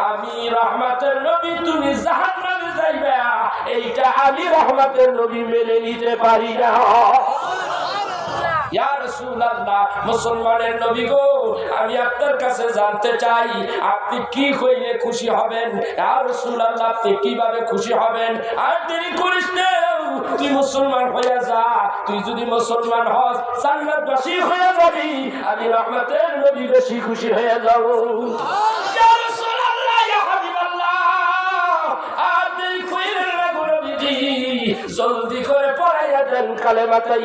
আমি রহমতের নবী, তুমি জাহান্নামে যাইবা, এইটা আমি রহমতের নবী মেনে নিতে পারি না। ইয়া রাসূলুল্লাহ, মুসলমানের নবী গো, আমি আপনার কাছে জানতে চাই আপনি কি হইলে খুশি হবেন? ইয়া রাসূলুল্লাহ, আপনি কিভাবে খুশি হবেন? আর দেরি করিস না, তুই মুসলমান হয়ে যা। তুই যদি মুসলমান হস, জান্নাতবাসী হয়ে যাবি, আমি রহমতের নবী বেশি খুশি হয়ে যাব। ইয়া রাসূলুল্লাহ, ইয়া হাবিবাল্লাহ, আর দেরি কইরেন না গো নবীজি, জলদি করে পড়াইয়া দেন কালেমাটা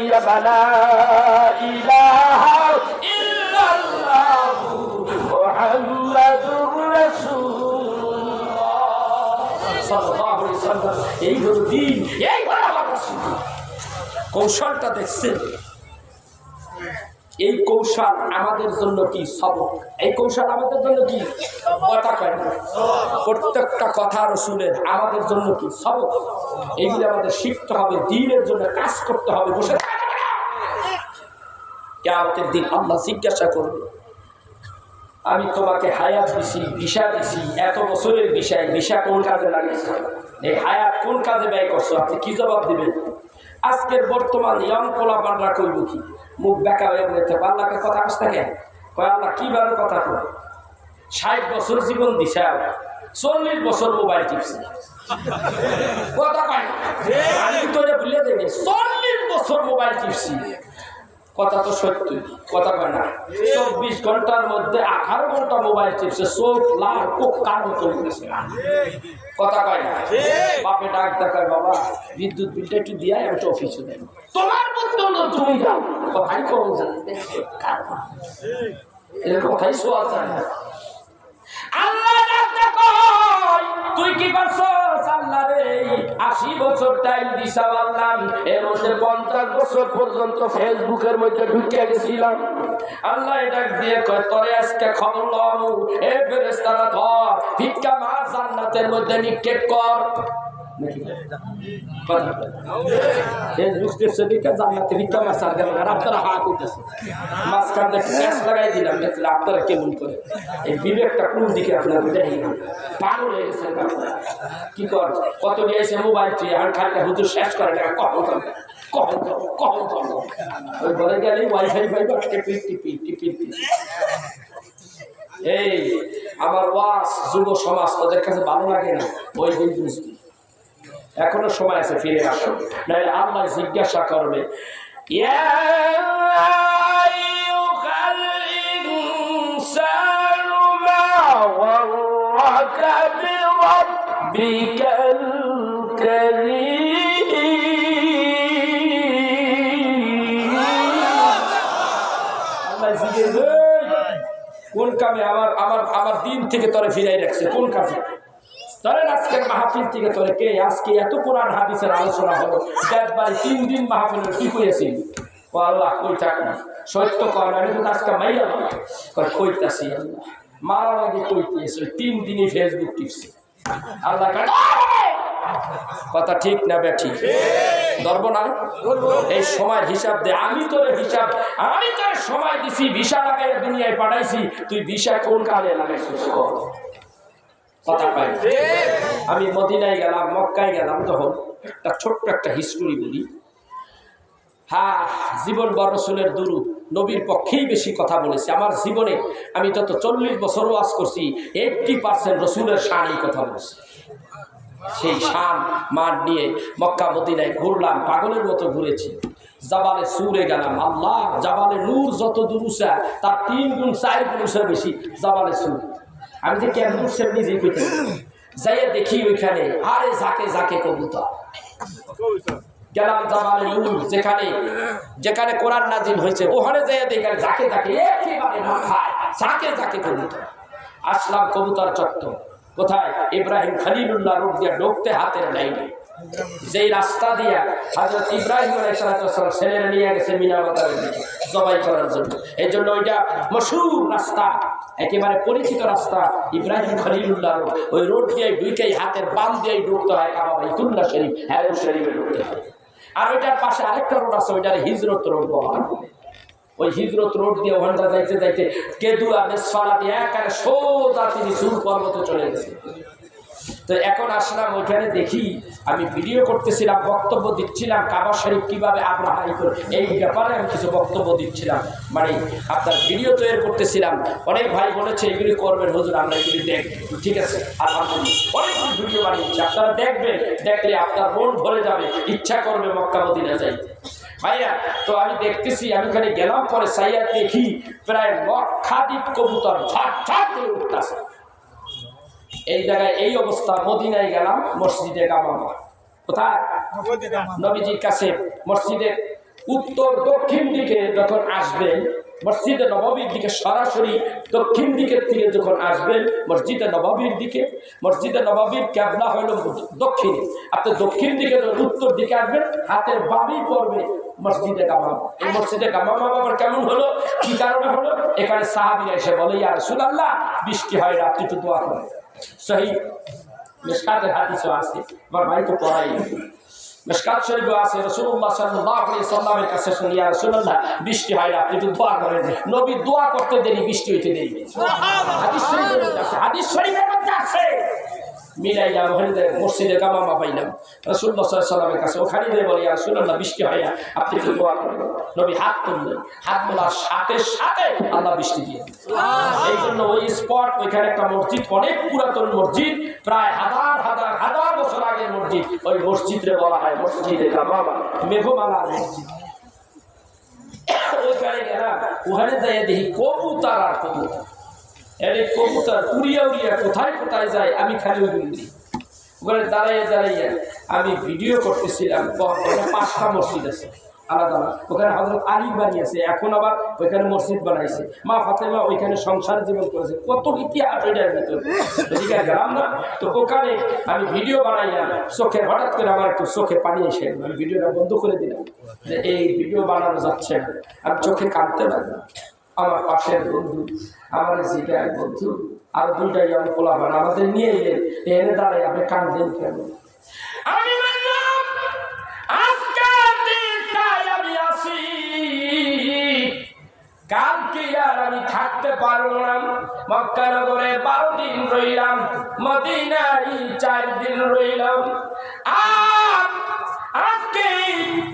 লা ইলাহা ইল্লাল্লাহু মুহাম্মাদুর রাসূলুল্লাহ সাল্লাল্লাহু আলাইহি ওয়াসাল্লাম। এই হলো দিন, এই হলো আমার রাসূল। কৌশলটা দেখছেন? এই কৌশল আমাদের জন্য কি সবক? এই কৌশল আমাদের জন্য কি কথা কয় না? প্রত্যেকটা কথা রাসূলের আমাদের জন্য কি সবক? এইগুলো আমাদের শিখতে হবে, দ্বীনের জন্য কাজ করতে হবে। বসে কিয়ামতের দিন আল্লাহ জিজ্ঞাসা করবে, আমি তোমাকে হায়াত দিছি, ভিসা দিছি, এত বছরের ভিসা কোন কাজে লাগিয়েছে? এই হায়াত কোন কাজে ব্যয় করছো? আপনি কি জবাব দিবেন? আজকের বর্তমান ইয়ং পোলাপানরা কইব কি? মুখ বেঁকা হয়ে বলতে আল্লাহকে কথা আসতে কেন? কয় আল্লাহ কিভাবে কথা কয়? 60 বছর জীবন দিছে, 40 বছর মোবাইল টিপছে, কথা কয় না। আমি তো এটা ভুলে দেয়নি, 40 বছর মোবাইল টিপছি, কথা তো সত্যি, কথা কয় না। 24 ঘন্টার মধ্যে 18 ঘন্টা মোবাইল টিপছে, চোখ লাল পোকার মতো হয়েছে, কথা কয় না। বাপে ডাক দেখায়, বাবা বিদ্যুৎ বিলটা একটু দিয়ে আমি তো অফিসে দেয়। তোমার বুদ্ধি তো তুমি যাও কথাই কম জানি এর কথাই শোয়া যায় না। আল্লাহ ডাকতে কয় তুই কি করছস? আল্লাহ রে 80 বছর টাইম দিছা আল্লাহ, এর মধ্যে 50 বছর পর্যন্ত ফেসবুকের মধ্যে ঢুকে গেছিলাম। আল্লাহ ডাক দিয়ে কয় তোরে আজকে খবর লও, এ ফেরেশতারা ধর ভিক্ষা মার জান্নাতের মধ্যে নিক্ষেপ কর। নাকি কথা ফেসবুক টিপসে ভিক্ষা জান্নাতে ভিক্ষা মার সার গেল আর আপনারা হাত উঠতেছে মাঝখান থেকে গ্যাস লাগাই দিলাম, দেখলে আপনারা কেমন করে এই বিবেকটা কোন দিকে আপনারা দেখি না পাগল হয়ে গেছেন আপনারা। কি কর কত নিয়েছে মোবাইল চেয়ে আর খালটা হুজুর শেষ করে না কখন ওই ঘরে গেলে ওয়াইফাই ফাইবার টিপি টিপি টিপি টিপি। এই আমার ওয়াজ যুব সমাজ ওদের কাছে ভালো লাগে না, ওই দিন বুঝবি এখনো সময় আছে ফিরে আসো, নাহলে আল্লাহ জিজ্ঞাসা করবে ইয়া আইয়ুহাল ইনসানু মা ওয়ারাকা বিরাব্বিকাল কারীম। আল্লাহ জিজ্ঞাসা কোন কামে আমার আমার আমার দিন থেকে তোরে ফিরাই রাখছে, কোন কাজে? ধরেন আজকের মাহফিল থেকে তোরে কে আজকে এত কোরআন হাদিসের আলোচনা হলো, দেখবার 3 দিন মাহফিলের কি কইয়াছি? আল্লাহ কই থাক না সত্য কর, আমি তো আজকে মাইয়া কইতাছি আল্লাহ মারার আগে কইতেছি 3 দিনই ফেসবুক টিপছি। আল্লাহ কথা ঠিক না বেঠিক? ধরব না এই সময়ের হিসাব দে, আমি তোর হিসাব, আমি তোর সময় দিছি, ভিসা লাগাই দুনিয়ায় পাঠাইছি, তুই ভিসা কোন কাজে লাগাইছিস কর। কথা পাই আমি মদিনায় গেলাম, মক্কায় গেলাম, তখন একটা ছোট্ট একটা হিস্টোরি বলি। হ্যাঁ, জীবন বড় রসুলের দুরূদ নবীর পক্ষেই বেশি কথা বলেছি। আমার জীবনে আমি যত 40 বছর ওয়াজ করছি 80% রসুলের শানই কথা বলছি। সেই শান মান নিয়ে মক্কা মদিনায় ঘুরলাম, পাগলের মতো ঘুরেছি। জাবালে সুরে গেলাম, আল্লাহ জাবালে নূর যত দুরুসা তার 3 গুণ 4 গুণ বেশি জাবালে সুর। আমি যে কেমন সেব নিজেই কইতে যাইয়ে দেখি ওইখানে আরে যাকে যাকে কবুতর। গেলাম জাবালে নূর, যেখানে যেখানে কোরআন নাজিল হয়েছে, ওখানে যাইয়ে দেখি যাকে যাকে একেবারে মাথায় যাকে যাকে কবুতর। আসলাম কবুতর চত্বর, কোথায়? ইব্রাহিম খলিলুল্লাহ রোড দিয়ে ঢুকতে হাতের লাইনে, যেই রাস্তা দিয়া হযরত ইব্রাহিম আলাইহিস সালাম ছেলেরা নিয়ে গেছে মিনা বাজারের দিকে জবাই করার জন্য। এই জন্য ওইটা মশহুর রাস্তা, একেবারে পরিচিত রাস্তা ইব্রাহিম খলিলুল্লাহ রোড। ওই রোড দিয়ে ঢুকেই হাতের বাম দিয়ে ঢুকতে হয় কাবা বাইতুল্লাহ শরীফ, হ্যারম শরীফে ঢুকতে হয়। আর ওইটার পাশে আরেকটা রোড আছে, ওইটার হিজরত রোড বলা হয়। ওই হিজরত রোড দিয়ে ওখানটা যাইতে যাইতে কেদুয়া মেসফারা দিয়ে একেবারে সোজা তিনি সুর পর্বতে চলে গেছে। তো এখন আসলাম ওইখানে, দেখি আমি ভিডিও করতেছিলাম, বক্তব্য দিচ্ছিলাম কাবা শরীফ কীভাবে আব্রাহা এই ব্যাপারে আমি কিছু বক্তব্য দিচ্ছিলাম, মানে আপনার ভিডিও তৈরি করতেছিলাম। অনেক ভাই বলেছে এগুলি করবেন হুজুর, আমরা এগুলি দেখব। ঠিক আছে, আলহামদুলিল্লাহ অনেকগুলি ভিডিও বানিয়েছি, আপনারা দেখবেন, দেখলে আপনার মন ভরে যাবে, ইচ্ছা করবে মক্কা মদিনা যাইতে। ভাইয়া তো আমি দেখতেছি, আমি ওখানে গেলাম, পরে সাইয়া দেখি প্রায় লক্ষাধিক কবুতর ঝাঁক ঝাঁক করে উঠতেছে। এই জায়গায় এই অবস্থা। মদিনায় গেলাম, মসজিদে গামামা কোথায়? নবীজির কাছে মসজিদের উত্তর দক্ষিণ দিকে যখন আসবেন, মসজিদে নববীর দিকে সরাসরি দক্ষিণ দিকের থেকে যখন আসবেন মসজিদে নববীর দিকে, মসজিদে নববীর কিবলা হলো দক্ষিণে, আপনি দক্ষিণ দিকে যখন উত্তর দিকে আসবেন হাতের বামই পড়বে মসজিদে গামামা। এই মসজিদে গামামা আবার কেমন হলো, কি কারণে হলো? এখানে সাহাবীরা এসে বলে ইয়া রাসূলুল্লাহ বৃষ্টি হয়, রাত্রি তো দোয়া করে। সহি মিশকাতের হাদিসও আছে, আমার ভাই তো পড়াই মিশকাত শরীফও আছে। রাসূলুল্লাহ সাল্লাল্লাহু আলাইহি সাল্লামের কাছে শুনি ইয়া রাসূলুল্লাহ বৃষ্টি হয় না, আপনি একটু দোয়া করেন। নবী দোয়া করতে দেরি, বৃষ্টি হইতে দেরি। হাদিস শরীফের মধ্যে আছে, হাদিস শরীফের মধ্যে আছে। মিলাইলাম, ওখানে মসজিদে গামামা পাইলাম রাসূলুল্লাহ সাল্লাল্লাহু আলাইহি সাল্লামের কাছে, ওখানে দিয়ে বলি ইয়া রাসূলুল্লাহ বৃষ্টি হয় না, আপনি একটু দোয়া করেন। নবী হাত তুললেন, হাত তোলার সাথে সাথে আল্লাহ বৃষ্টি দিয়ে দিলেন। এই জন্য ওই স্পট, ওইখানে একটা মসজিদ, অনেক পুরাতন মসজিদ, প্রায় হাজার বছর আগের মসজিদ। ওই মসজিদে বলা হয় মসজিদে গামামা, মেঘমালার মসজিদ। ওইখানে গেলাম, ওখানে যাই দেখি কবুতর আর কবুতর। এই কবুতর উড়িয়া উড়িয়া কোথায় কোথায় যায়, আমি খালি ওইগুলি দিই। ওখানে দাঁড়াইয়া দাঁড়াইয়া আমি ভিডিও করতেছিলাম। 5টা মসজিদ আছে, আলাদা আলাদা। ওখানে হযরত আলী বানিয়েছে, এখন আবার ওইখানে মসজিদ বানাইছে। মা ফাতেমা ওইখানে সংসার জীবন করেছে, কত ইতিহাস ওইটার ভিতরে। এদিকে গ্রাম না তো, ওখানে আমি ভিডিও বানাইলাম, চোখে হঠাৎ করে আমার একটু চোখে পানি এসে আমি ভিডিওটা বন্ধ করে দিলাম যে এই ভিডিও বানানো যাচ্ছে না। আর চোখে কাঁদতে লাগলাম। আমার পাশের বন্ধু, আমার জিগার বন্ধু, আর দুইটাই আমি পোলাপান আমাদের নিয়ে এলেন, এনে দাঁড়াই আপনি কাঁদলেন কেন? আমি বললাম আজকের দিনটাই আমি আসি, কালকে আর আমি থাকতে পারবো না। মক্কা নগরে 12 দিন রইলাম, মদিনায় 4 দিন রইলাম। আর আজকে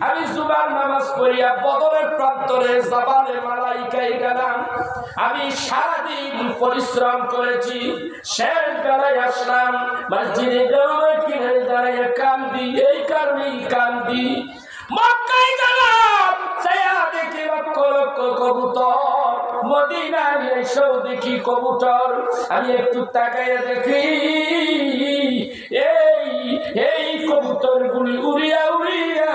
আমি জুমার নামাজ পড়িয়া বদরের প্রান্তরে জাবালে মালাইকায় গেলাম। আমি সারাদিন পরিশ্রম করেছি, শেষ বেলায় আসলাম মসজিদে জামাত কিনে দাঁড়িয়ে কান্দি, এই কারণেই কান্দি। মক্কায় গেলাম, দেখি লক্ষ লক্ষ কবুতর, মদিনায় এসেও দেখি কবুতর। আমি একটু তাকাইয়া দেখি এই কবুতর গুলি উড়িয়া উড়িয়া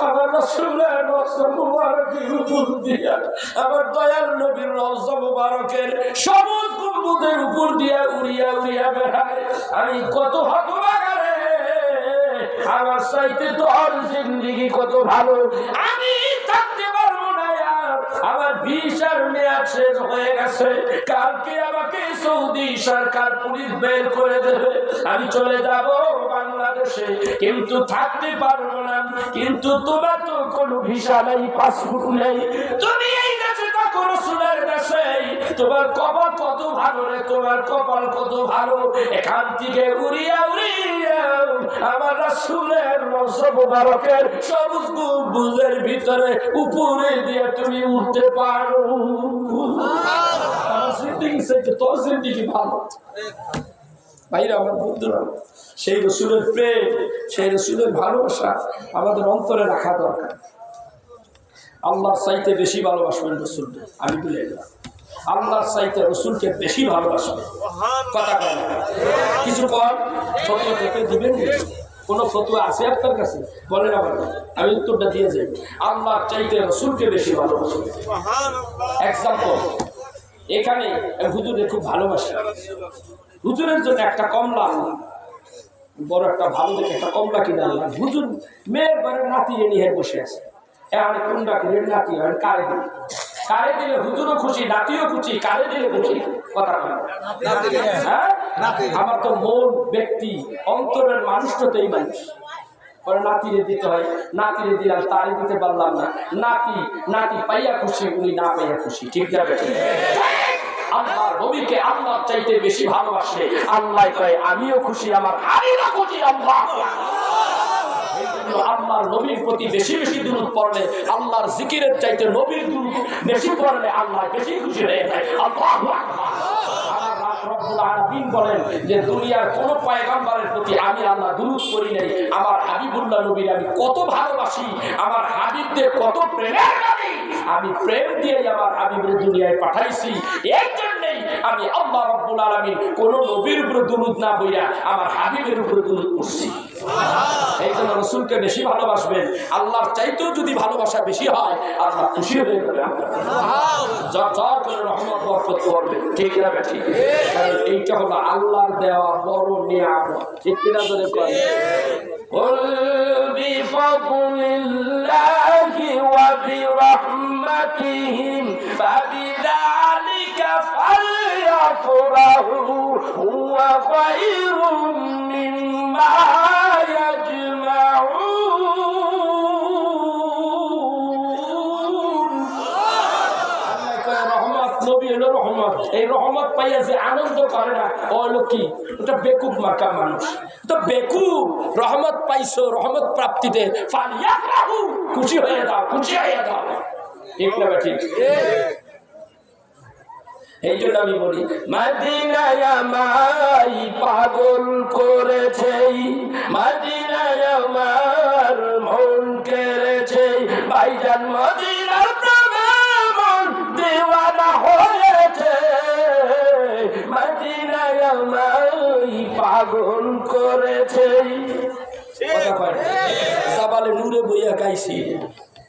আমার রাসূলের রওজা মুবারকের উপর দিয়া, আমার দয়াল নবীর রওজা মুবারকের সবুজ গম্বুজের উপর দিয়া উড়িয়া উড়িয়া বেড়ায়। আমি কত হতভাগা রে, আমার চাইতে তো আর জিন্দেগি কত ভালো। আমি থাকতে পারবো না, আমার ভিসার মেয়াদ শেষ হয়ে গেছে, কালকে আমাকে সৌদি সরকার পুলিশ বের করে দেবে, আমি চলে যাব বাংলাদেশে, কিন্তু থাকতে পারবো না। কিন্তু তোমার তো কোনো ভিসা নেই, পাসপোর্ট নেই, তুমি এই দেশে থাকো রাসূলের দেশে, তোমার কপাল কত ভালো রে, তোমার কপাল কত ভালো। এখান থেকে উড়িয়া উড়িয়া আমার রাসূলের রওজা মুবারকের সবুজ গম্বুজের ভিতরে উপরে দিয়ে তুমি উঠতে পারো। আমার জিন্দেগি চাইতে তোর জিন্দেগি ভালো। ভাইরা আমার বন্ধুরা, সেই রাসূলের প্রেম, সেই রাসূলের ভালোবাসা আমাদের অন্তরে রাখা দরকার। আল্লাহর চাইতে বেশি ভালোবাসবেন রাসূলকে, আমি বলে দিলাম। আল্লাহর চাইতে রাসূলকে বেশি ভালোবাসবেন। কথা বলেন, কিছু কর ফতোয়া থেকে দিবেন, কোনো ফতোয়া আছে আপনার কাছে বলেন, আবার আমি উত্তরটা দিয়ে যাই। আল্লাহর চাইতে রাসূলকে বেশি ভালোবাসবেন। এক্সাম্পল, এখানে হুজুরের খুব ভালোবাসে, হুজুরের জন্য একটা কমলা, বড় একটা ভালো দেখে একটা কমলা কিনে আনলাম। হুজুর মেয়ের ঘরে নাতি নিয়ে বসে আছে, এখন কোনটা করে নাতি হয় কারে দিলে, কারে দিলে হুজুরও খুশি, নাতিও খুশি, কারে দিলে খুশি। কথা হ্যাঁ, আমার তো মন ব্যক্তি অন্তরের মানুষটা তো এই মানুষ, পরে নাতিরে দিতে হয়, নাতিরে দিলাম, তারে দিতে পারলাম না। নাতি পাইয়া খুশি, উনি না পাইয়া খুশি। ঠিক যাবে? আল্লাহ নবীকে আল্লাহর চাইতে বেশি ভালোবাসে, আল্লাহ কয় আমিও খুশি, আমার হাবিবও খুশি। আল্লাহর নবীর প্রতি বেশি বেশি দুরূদ পড়লে, আল্লাহর জিকিরের চাইতে নবীর দুরূদ বেশি পড়লে আল্লাহ বেশি খুশি হয়ে যায়। আল্লাহু আকবার। রব্বুল আলামিন বলেন যে দুনিয়ার কোন পয়গম্বরের প্রতি আমি আল্লাহ দুরূদ করি নাই, আমার হাবিবুল্লাহ নবীর আমি কত ভালোবাসি, আমার হাবিবদের কত প্রেমের নবী, আমি প্রেম দিয়ে আমার হাবিবের দুনিয়ায় পাঠাইছি। এই জন্যই আমি আল্লাহ রব্বুল আলামিন কোন নবীর উপরে দুরূদ না বইরা আমার হাবিবের উপরে দুরূদ পড়ছি। এই জন্য রাসূলকে বেশি ভালোবাসবেন। আল্লাহর চাইতেও যদি ভালোবাসা বেশি হয়, আল্লাহ খুশি হয়ে যাবে, জর করে রহমত বরকত করবে। ঠিক না বেশি? কারণ এইটা হলো আল্লাহর দেওয়া বড় নিয়ামত। ঠিক কিনা ধরে কয় قل بفضل الله وبرحمته فبذلك فليفرحوا هو خير مما يجمعون। রহমত, এই রহমত পাইয়া যে আনন্দ করে না, ও হলো কি, ওটা বেকুব মার্কা মানুষ। তো বেকুব রহমত পাইছো, রহমত প্রাপ্তিতে ফালিয়াফরাহু, খুশি হয়ে দাও, খুশি হয়ে দাও। ঠিক না ঠিক? এই জন্য আমি বলি, মদিনায় আমায় পাগল করেছে, মদিনায় আমার মন কেড়েছে, ভাইজান মদিনার প্রেমে মন দেওয়ানা হয়েছে, মদিনায় আমায় পাগল করেছে। কথা কয় জাবালে নূরে বইয়া গাইছি,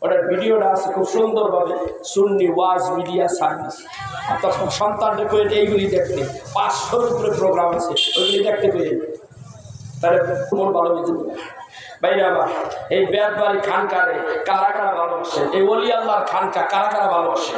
ওটার ভিডিওটা আছে খুব সুন্দরভাবে, সুন্নি ওয়াজ মিডিয়া সার্ভিস। আপনার সন্তানটা করে এইগুলি দেখতে 500-এর উপরে প্রোগ্রাম আছে, ওইগুলি দেখতে পেয়ে তাহলে মন ভালো হয়েছে। বাইরে আমার এই বেদবাড়ি খানকারে কারা কারা ভালোবাসে, এই ওলি আল্লাহর খানকা কারা কারা ভালোবাসে?